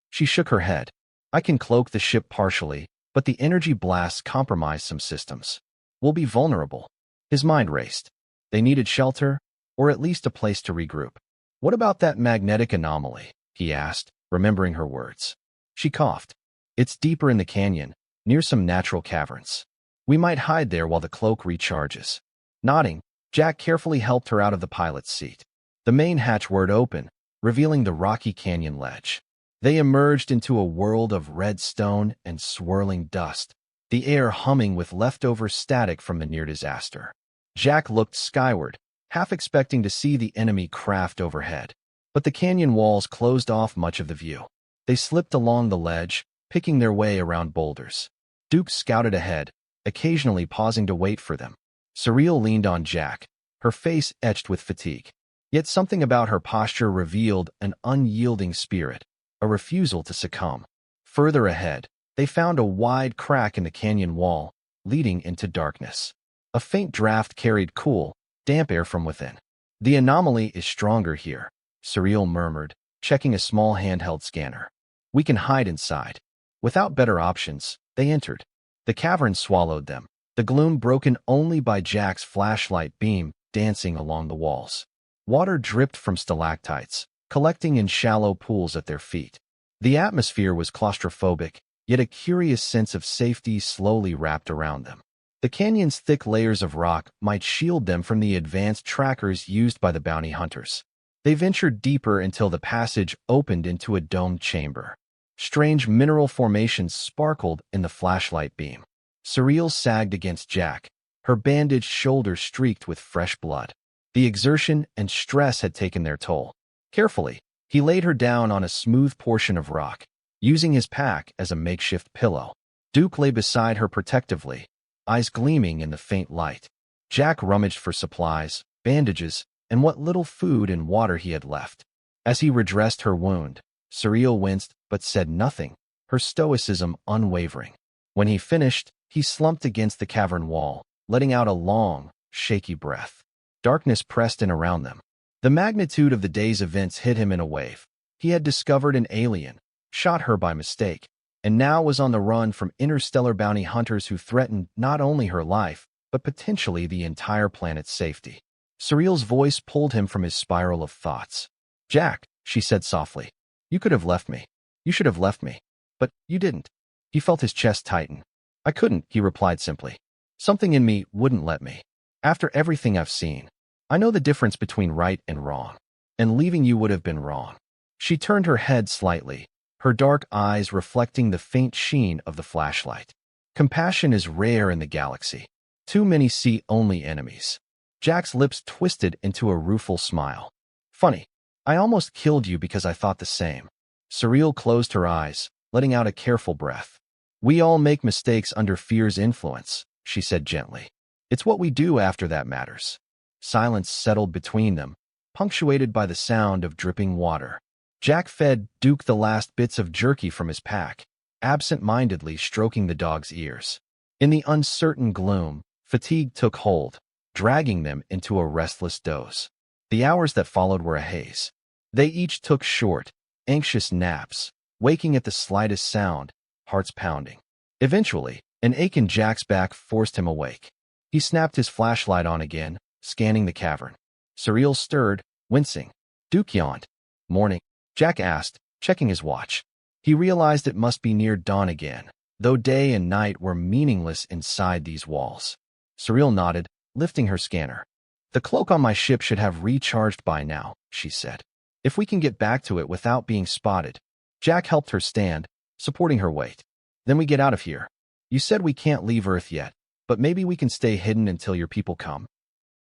She shook her head. "I can cloak the ship partially, but the energy blasts compromise some systems. We'll be vulnerable." His mind raced. They needed shelter, or at least a place to regroup. "What about that magnetic anomaly?" he asked, remembering her words. She coughed. "It's deeper in the canyon, near some natural caverns. We might hide there while the cloak recharges." Nodding, Jack carefully helped her out of the pilot's seat. The main hatchway opened, revealing the rocky canyon ledge. They emerged into a world of red stone and swirling dust, the air humming with leftover static from the near disaster. Jack looked skyward, half expecting to see the enemy craft overhead. But the canyon walls closed off much of the view. They slipped along the ledge, picking their way around boulders. Duke scouted ahead, occasionally pausing to wait for them. Surreal leaned on Jack, her face etched with fatigue. Yet something about her posture revealed an unyielding spirit, a refusal to succumb. Further ahead, they found a wide crack in the canyon wall, leading into darkness. A faint draft carried cool, damp air from within. "The anomaly is stronger here," Surreal murmured, checking a small handheld scanner. "We can hide inside." Without better options, they entered. The cavern swallowed them, the gloom broken only by Jack's flashlight beam dancing along the walls. Water dripped from stalactites, collecting in shallow pools at their feet. The atmosphere was claustrophobic, yet a curious sense of safety slowly wrapped around them. The canyon's thick layers of rock might shield them from the advanced trackers used by the bounty hunters. They ventured deeper until the passage opened into a domed chamber. Strange mineral formations sparkled in the flashlight beam. Surreal sagged against Jack, her bandaged shoulder streaked with fresh blood. The exertion and stress had taken their toll. Carefully, he laid her down on a smooth portion of rock, using his pack as a makeshift pillow. Duke lay beside her protectively, eyes gleaming in the faint light. Jack rummaged for supplies, bandages, and what little food and water he had left. As he redressed her wound, Surreal winced but said nothing, her stoicism unwavering. When he finished, he slumped against the cavern wall, letting out a long, shaky breath. Darkness pressed in around them. The magnitude of the day's events hit him in a wave. He had discovered an alien, shot her by mistake, and now was on the run from interstellar bounty hunters who threatened not only her life, but potentially the entire planet's safety. Surreal's voice pulled him from his spiral of thoughts. "Jack," she said softly, "you could have left me. You should have left me. But you didn't." He felt his chest tighten. "I couldn't," he replied simply. "Something in me wouldn't let me. After everything I've seen, I know the difference between right and wrong. And leaving you would have been wrong." She turned her head slightly, her dark eyes reflecting the faint sheen of the flashlight. Compassion is rare in the galaxy. Too many see only enemies. Jack's lips twisted into a rueful smile. "Funny. I almost killed you because I thought the same." Surreal closed her eyes, letting out a careful breath. "We all make mistakes under fear's influence," she said gently. "It's what we do after that matters." Silence settled between them, punctuated by the sound of dripping water. Jack fed Duke the last bits of jerky from his pack, absent-mindedly stroking the dog's ears. In the uncertain gloom, fatigue took hold, dragging them into a restless doze. The hours that followed were a haze. They each took short, anxious naps, waking at the slightest sound, hearts pounding. Eventually, an ache in Jack's back forced him awake. He snapped his flashlight on again, scanning the cavern. Surreal stirred, wincing. Duke yawned. "Morning," Jack asked, checking his watch. He realized it must be near dawn again, though day and night were meaningless inside these walls. Surreal nodded, lifting her scanner. "The cloak on my ship should have recharged by now," she said. "If we can get back to it without being spotted." Jack helped her stand, supporting her weight. Then we get out of here. You said we can't leave Earth yet, but maybe we can stay hidden until your people come.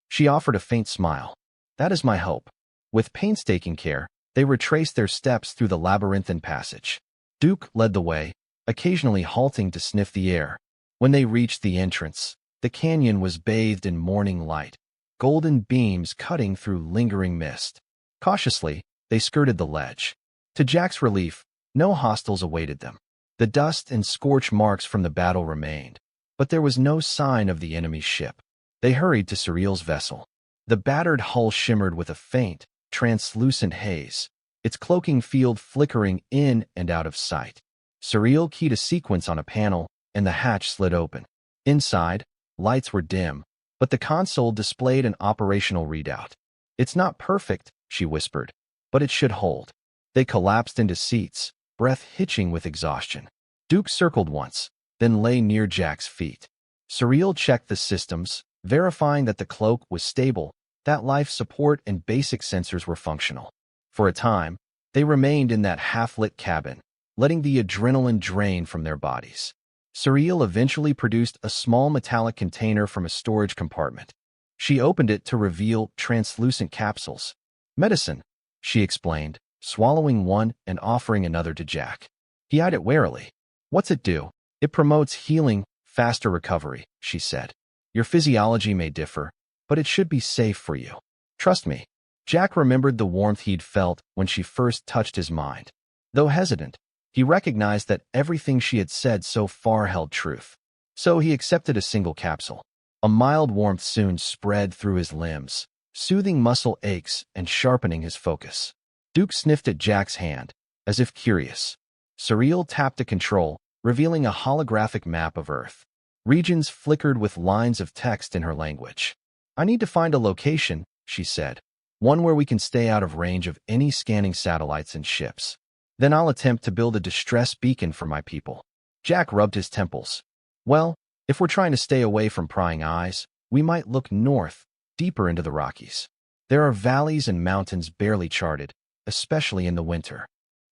She offered a faint smile. That is my hope. With painstaking care, they retraced their steps through the labyrinthine passage. Duke led the way, occasionally halting to sniff the air. When they reached the entrance, the canyon was bathed in morning light, golden beams cutting through lingering mist. Cautiously, they skirted the ledge. To Jack's relief, no hostiles awaited them. The dust and scorch marks from the battle remained, but there was no sign of the enemy's ship. They hurried to Surreal's vessel. The battered hull shimmered with a faint, translucent haze, its cloaking field flickering in and out of sight. Surreal keyed a sequence on a panel, and the hatch slid open. Inside, lights were dim, but the console displayed an operational readout. It's not perfect, she whispered, but it should hold. They collapsed into seats, breath hitching with exhaustion. Duke circled once, then lay near Jack's feet. Surreal checked the systems, verifying that the cloak was stable, that life support and basic sensors were functional. For a time, they remained in that half-lit cabin, letting the adrenaline drain from their bodies. Surreal eventually produced a small metallic container from a storage compartment. She opened it to reveal translucent capsules. Medicine, she explained, swallowing one and offering another to Jack. He eyed it warily. What's it do? It promotes healing, faster recovery, she said. Your physiology may differ, but it should be safe for you. Trust me. Jack remembered the warmth he'd felt when she first touched his mind. Though hesitant, he recognized that everything she had said so far held truth. So he accepted a single capsule. A mild warmth soon spread through his limbs, soothing muscle aches and sharpening his focus. Duke sniffed at Jack's hand, as if curious. Surreal tapped a control, revealing a holographic map of Earth. Regions flickered with lines of text in her language. I need to find a location, she said. One where we can stay out of range of any scanning satellites and ships. Then I'll attempt to build a distress beacon for my people. Jack rubbed his temples. Well, if we're trying to stay away from prying eyes, we might look north, deeper into the Rockies. There are valleys and mountains barely charted, especially in the winter.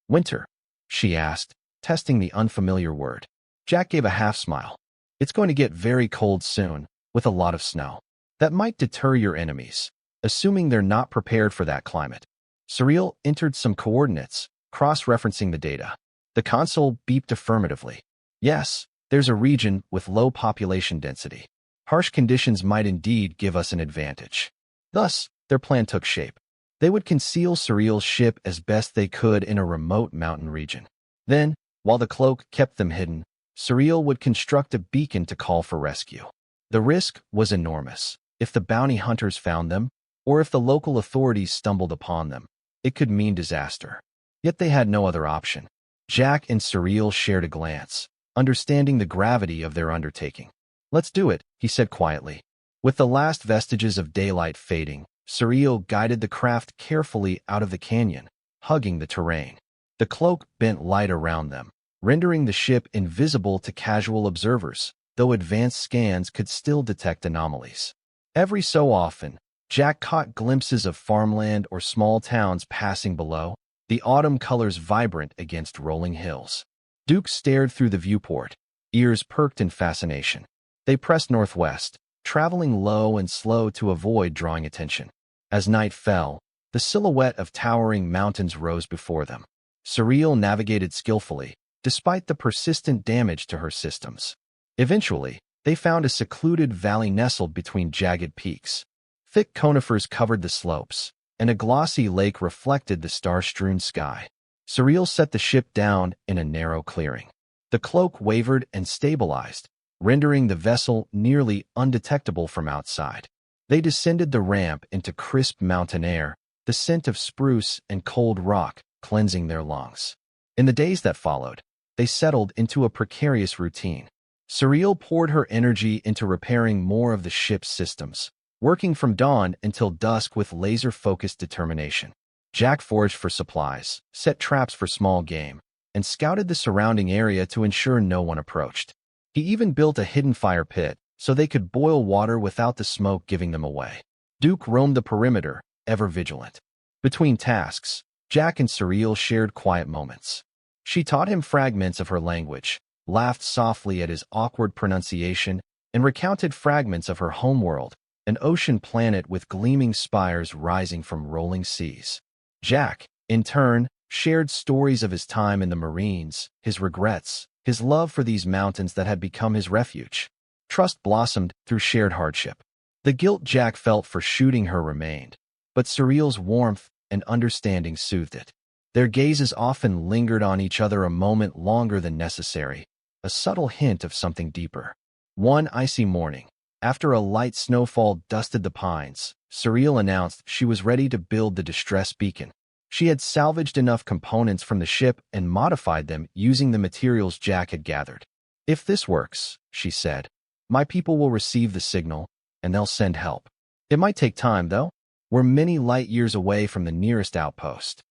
Winter? She asked, testing the unfamiliar word. Jack gave a half-smile. It's going to get very cold soon, with a lot of snow. That might deter your enemies, assuming they're not prepared for that climate. Surreal entered some coordinates, cross-referencing the data. The console beeped affirmatively. Yes, there's a region with low population density. Harsh conditions might indeed give us an advantage. Thus, their plan took shape. They would conceal Surreal's ship as best they could in a remote mountain region. Then, while the cloak kept them hidden, Surreal would construct a beacon to call for rescue. The risk was enormous. If the bounty hunters found them, or if the local authorities stumbled upon them, it could mean disaster. Yet they had no other option. Jack and Surreal shared a glance, understanding the gravity of their undertaking. Let's do it, he said quietly. With the last vestiges of daylight fading, Surreal guided the craft carefully out of the canyon, hugging the terrain. The cloak bent light around them, rendering the ship invisible to casual observers, though advanced scans could still detect anomalies. Every so often, Jack caught glimpses of farmland or small towns passing below, the autumn colors vibrant against rolling hills. Duke stared through the viewport, ears perked in fascination. They pressed northwest, traveling low and slow to avoid drawing attention. As night fell, the silhouette of towering mountains rose before them. Surreal navigated skillfully, despite the persistent damage to her systems. Eventually, they found a secluded valley nestled between jagged peaks. Thick conifers covered the slopes, and a glossy lake reflected the star-strewn sky. Surreal set the ship down in a narrow clearing. The cloak wavered and stabilized, rendering the vessel nearly undetectable from outside. They descended the ramp into crisp mountain air, the scent of spruce and cold rock cleansing their lungs. In the days that followed, they settled into a precarious routine. Surreal poured her energy into repairing more of the ship's systems, working from dawn until dusk with laser-focused determination. Jack foraged for supplies, set traps for small game, and scouted the surrounding area to ensure no one approached. He even built a hidden fire pit so they could boil water without the smoke giving them away. Duke roamed the perimeter, ever vigilant. Between tasks, Jack and Surreal shared quiet moments. She taught him fragments of her language, laughed softly at his awkward pronunciation, and recounted fragments of her homeworld, an ocean planet with gleaming spires rising from rolling seas. Jack, in turn, shared stories of his time in the Marines, his regrets, his love for these mountains that had become his refuge. Trust blossomed through shared hardship. The guilt Jack felt for shooting her remained, but Surreal's warmth and understanding soothed it. Their gazes often lingered on each other a moment longer than necessary, a subtle hint of something deeper. One icy morning, after a light snowfall dusted the pines, Surreal announced she was ready to build the distress beacon. She had salvaged enough components from the ship and modified them using the materials Jack had gathered. "If this works," she said, "my people will receive the signal, and they'll send help. It might take time, though. We're many light years away from the nearest outpost."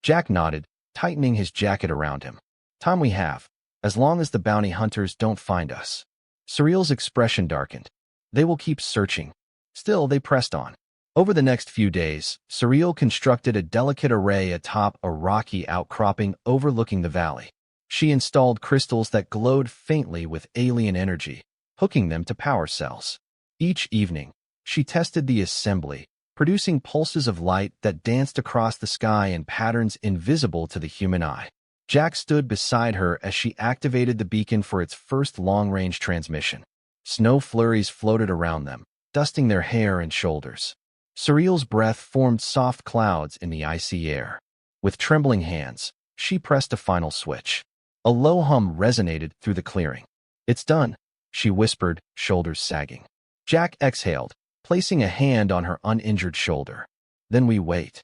Jack nodded, tightening his jacket around him. "Time we have, as long as the bounty hunters don't find us." Surreal's expression darkened. "They will keep searching." Still, they pressed on. Over the next few days, Surreal constructed a delicate array atop a rocky outcropping overlooking the valley. She installed crystals that glowed faintly with alien energy, hooking them to power cells. Each evening, she tested the assembly, producing pulses of light that danced across the sky in patterns invisible to the human eye. Jack stood beside her as she activated the beacon for its first long-range transmission. Snow flurries floated around them, dusting their hair and shoulders. Surreal's breath formed soft clouds in the icy air. With trembling hands, she pressed a final switch. A low hum resonated through the clearing. "It's done," she whispered, shoulders sagging. Jack exhaled, placing a hand on her uninjured shoulder. "Then we wait."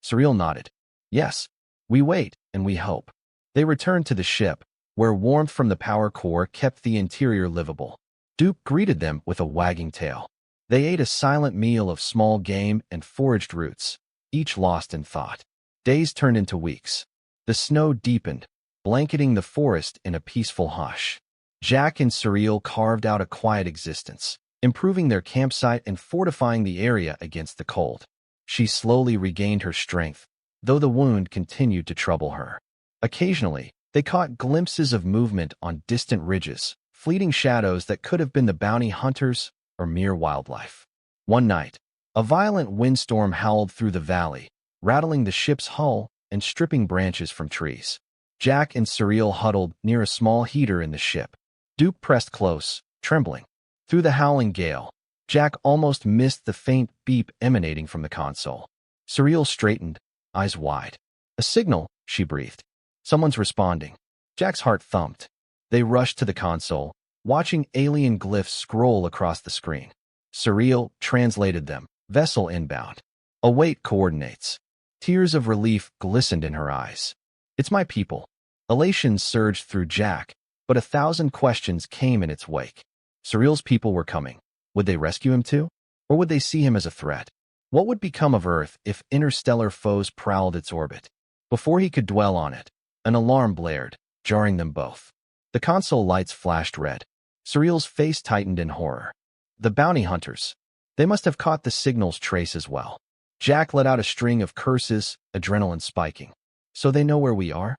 Surreal nodded. "Yes, we wait and we hope." They returned to the ship, where warmth from the power core kept the interior livable. Duke greeted them with a wagging tail. They ate a silent meal of small game and foraged roots, each lost in thought. Days turned into weeks. The snow deepened, blanketing the forest in a peaceful hush. Jack and Surreal carved out a quiet existence, improving their campsite and fortifying the area against the cold. She slowly regained her strength, though the wound continued to trouble her. Occasionally, they caught glimpses of movement on distant ridges, fleeting shadows that could have been the bounty hunters or mere wildlife. One night, a violent windstorm howled through the valley, rattling the ship's hull and stripping branches from trees. Jack and Surreal huddled near a small heater in the ship. Duke pressed close, trembling. Through the howling gale, Jack almost missed the faint beep emanating from the console. Surreal straightened, eyes wide. "A signal," she breathed. "Someone's responding." Jack's heart thumped. They rushed to the console, watching alien glyphs scroll across the screen. Surreal translated them. "Vessel inbound. Await coordinates." Tears of relief glistened in her eyes. "It's my people." Elation surged through Jack, but 1,000 questions came in its wake. Surreal's people were coming. Would they rescue him too? Or would they see him as a threat? What would become of Earth if interstellar foes prowled its orbit? Before he could dwell on it, an alarm blared, jarring them both. The console lights flashed red. Surreal's face tightened in horror. The bounty hunters. They must have caught the signal's trace as well. Jack let out a string of curses, adrenaline spiking. "So they know where we are?"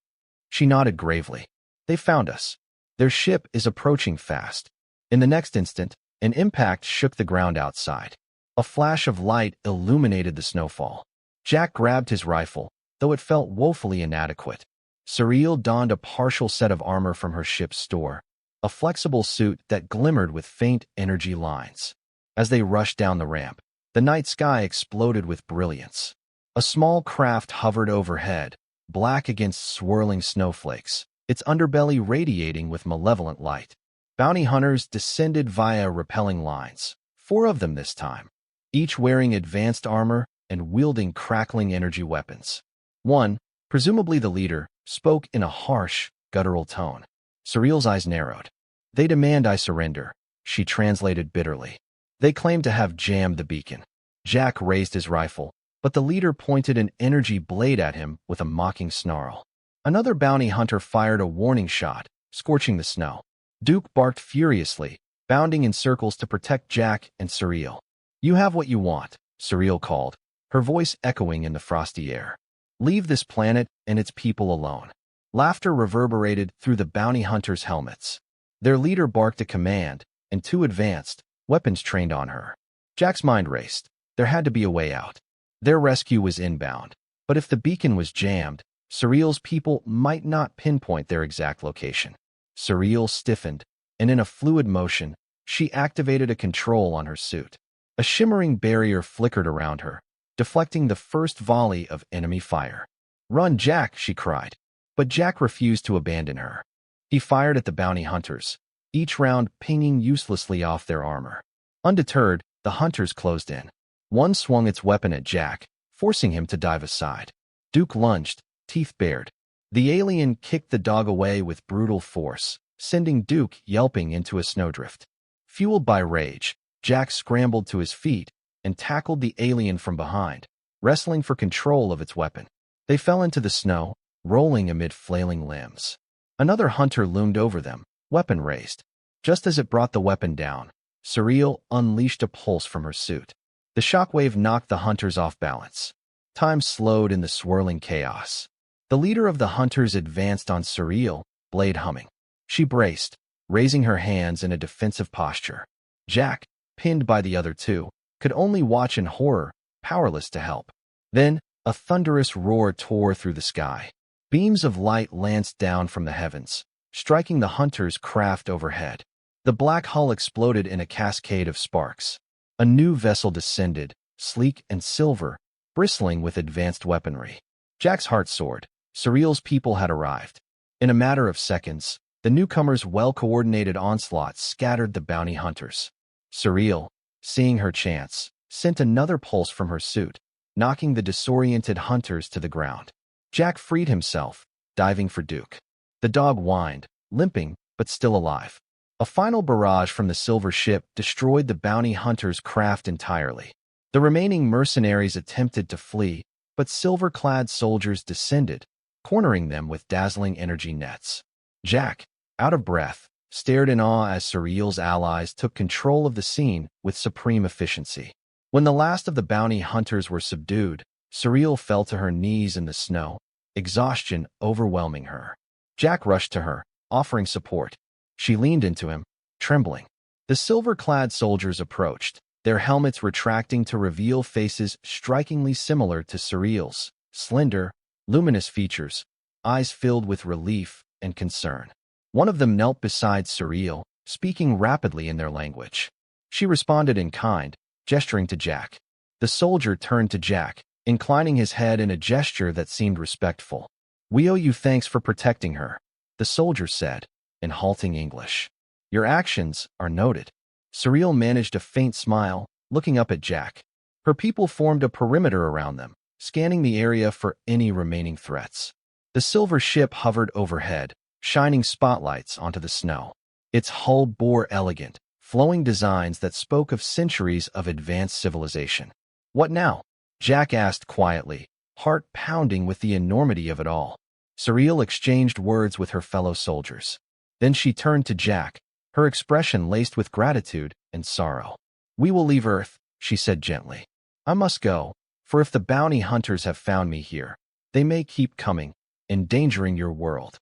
She nodded gravely. "They found us. Their ship is approaching fast." In the next instant, an impact shook the ground outside. A flash of light illuminated the snowfall. Jack grabbed his rifle, though it felt woefully inadequate. Surreal donned a partial set of armor from her ship's store, a flexible suit that glimmered with faint energy lines. As they rushed down the ramp, the night sky exploded with brilliance. A small craft hovered overhead, black against swirling snowflakes, its underbelly radiating with malevolent light. Bounty hunters descended via rappelling lines, 4 of them this time, each wearing advanced armor and wielding crackling energy weapons. One, presumably the leader, spoke in a harsh, guttural tone. Surreal's eyes narrowed. "They demand I surrender," she translated bitterly. "They claim to have jammed the beacon." Jack raised his rifle, but the leader pointed an energy blade at him with a mocking snarl. Another bounty hunter fired a warning shot, scorching the snow. Duke barked furiously, bounding in circles to protect Jack and Surreal. "You have what you want," Surreal called, her voice echoing in the frosty air. "Leave this planet and its people alone." Laughter reverberated through the bounty hunters' helmets. Their leader barked a command, and two advanced, weapons trained on her. Jack's mind raced. There had to be a way out. Their rescue was inbound. But if the beacon was jammed, Surreal's people might not pinpoint their exact location. Surreal stiffened, and in a fluid motion, she activated a control on her suit. A shimmering barrier flickered around her, deflecting the first volley of enemy fire. "Run, Jack!" she cried. But Jack refused to abandon her. He fired at the bounty hunters, each round pinging uselessly off their armor. Undeterred, the hunters closed in. One swung its weapon at Jack, forcing him to dive aside. Duke lunged, teeth bared. The alien kicked the dog away with brutal force, sending Duke yelping into a snowdrift. Fueled by rage, Jack scrambled to his feet and tackled the alien from behind, wrestling for control of its weapon. They fell into the snow, rolling amid flailing limbs. Another hunter loomed over them, weapon raised. Just as it brought the weapon down, Surreal unleashed a pulse from her suit. The shockwave knocked the hunters off balance. Time slowed in the swirling chaos. The leader of the hunters advanced on Surreal, blade humming. She braced, raising her hands in a defensive posture. Jack, pinned by the other two, could only watch in horror, powerless to help. Then, a thunderous roar tore through the sky. Beams of light lanced down from the heavens, striking the hunter's craft overhead. The black hull exploded in a cascade of sparks. A new vessel descended, sleek and silver, bristling with advanced weaponry. Jack's heart soared. Surreal's people had arrived. In a matter of seconds, the newcomers' well-coordinated onslaught scattered the bounty hunters. Surreal, seeing her chance, sent another pulse from her suit, knocking the disoriented hunters to the ground. Jack freed himself, diving for Duke. The dog whined, limping, but still alive. A final barrage from the silver ship destroyed the bounty hunters' craft entirely. The remaining mercenaries attempted to flee, but silver-clad soldiers descended, cornering them with dazzling energy nets. Jack, out of breath, stared in awe as Surreal's allies took control of the scene with supreme efficiency. When the last of the bounty hunters were subdued, Surreal fell to her knees in the snow, exhaustion overwhelming her. Jack rushed to her, offering support. She leaned into him, trembling. The silver-clad soldiers approached, their helmets retracting to reveal faces strikingly similar to Surreal's, slender, luminous features, eyes filled with relief and concern. One of them knelt beside Surreal, speaking rapidly in their language. She responded in kind, gesturing to Jack. The soldier turned to Jack, inclining his head in a gesture that seemed respectful. "We owe you thanks for protecting her," the soldier said, in halting English. "Your actions are noted." Surreal managed a faint smile, looking up at Jack. Her people formed a perimeter around them, scanning the area for any remaining threats. The silver ship hovered overhead, shining spotlights onto the snow. Its hull bore elegant, flowing designs that spoke of centuries of advanced civilization. "What now?" Jack asked quietly, heart pounding with the enormity of it all. Surreal exchanged words with her fellow soldiers. Then she turned to Jack, her expression laced with gratitude and sorrow. "We will leave Earth," she said gently. "I must go, for if the bounty hunters have found me here, they may keep coming, endangering your world."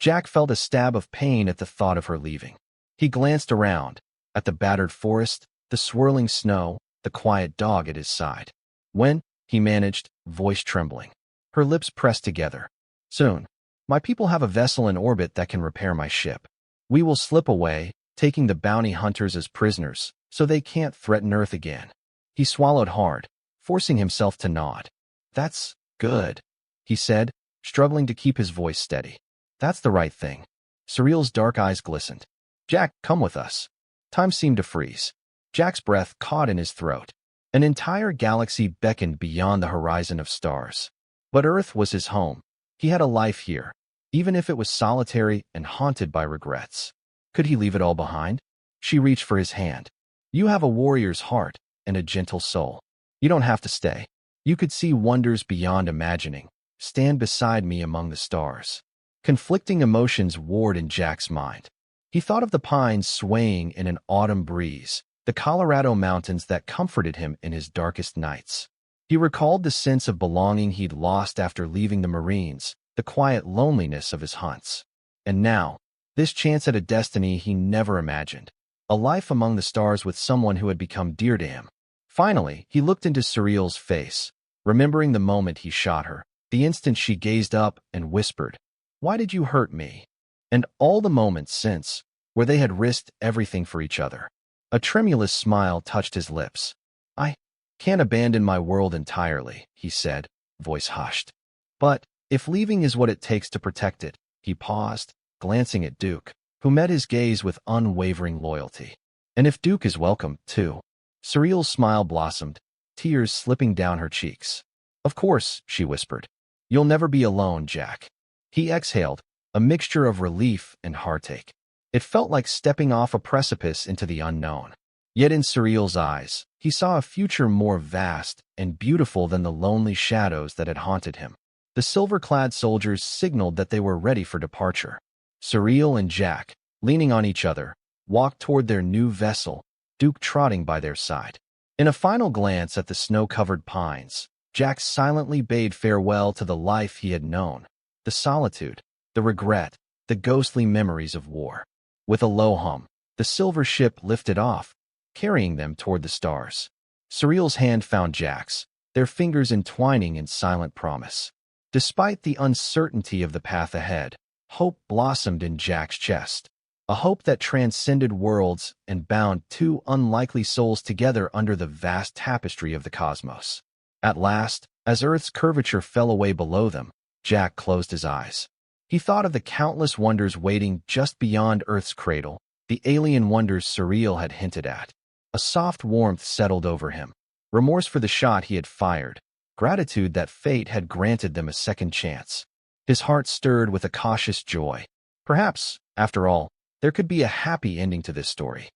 Jack felt a stab of pain at the thought of her leaving. He glanced around, at the battered forest, the swirling snow, the quiet dog at his side. "When?" he managed, voice trembling. Her lips pressed together. "Soon. My people have a vessel in orbit that can repair my ship. We will slip away, taking the bounty hunters as prisoners, so they can't threaten Earth again." He swallowed hard, forcing himself to nod. "That's good," he said, struggling to keep his voice steady. "That's the right thing." Surreal's dark eyes glistened. "Jack, come with us." Time seemed to freeze. Jack's breath caught in his throat. An entire galaxy beckoned beyond the horizon of stars. But Earth was his home. He had a life here, even if it was solitary and haunted by regrets. Could he leave it all behind? She reached for his hand. "You have a warrior's heart and a gentle soul. You don't have to stay. You could see wonders beyond imagining. Stand beside me among the stars." Conflicting emotions warred in Jack's mind. He thought of the pines swaying in an autumn breeze, the Colorado mountains that comforted him in his darkest nights. He recalled the sense of belonging he'd lost after leaving the Marines, the quiet loneliness of his hunts. And now, this chance at a destiny he never imagined, a life among the stars with someone who had become dear to him. Finally, he looked into Surreal's face, remembering the moment he shot her, the instant she gazed up and whispered, "Why did you hurt me?" And all the moments since, where they had risked everything for each other. A tremulous smile touched his lips. "I can't abandon my world entirely," he said, voice hushed. "But if leaving is what it takes to protect it," he paused, glancing at Duke, who met his gaze with unwavering loyalty. "And if Duke is welcome, too." Surreal's smile blossomed, tears slipping down her cheeks. "Of course," she whispered. "You'll never be alone, Jack." He exhaled, a mixture of relief and heartache. It felt like stepping off a precipice into the unknown. Yet in Surreal's eyes, he saw a future more vast and beautiful than the lonely shadows that had haunted him. The silver-clad soldiers signaled that they were ready for departure. Surreal and Jack, leaning on each other, walked toward their new vessel, Duke trotting by their side. In a final glance at the snow-covered pines, Jack silently bade farewell to the life he had known, the solitude, the regret, the ghostly memories of war. With a low hum, the silver ship lifted off, carrying them toward the stars. Surreal's hand found Jack's, their fingers entwining in silent promise. Despite the uncertainty of the path ahead, hope blossomed in Jack's chest, a hope that transcended worlds and bound two unlikely souls together under the vast tapestry of the cosmos. At last, as Earth's curvature fell away below them, Jack closed his eyes. He thought of the countless wonders waiting just beyond Earth's cradle, the alien wonders Surreal had hinted at. A soft warmth settled over him, remorse for the shot he had fired, gratitude that fate had granted them a second chance. His heart stirred with a cautious joy. Perhaps, after all, there could be a happy ending to this story.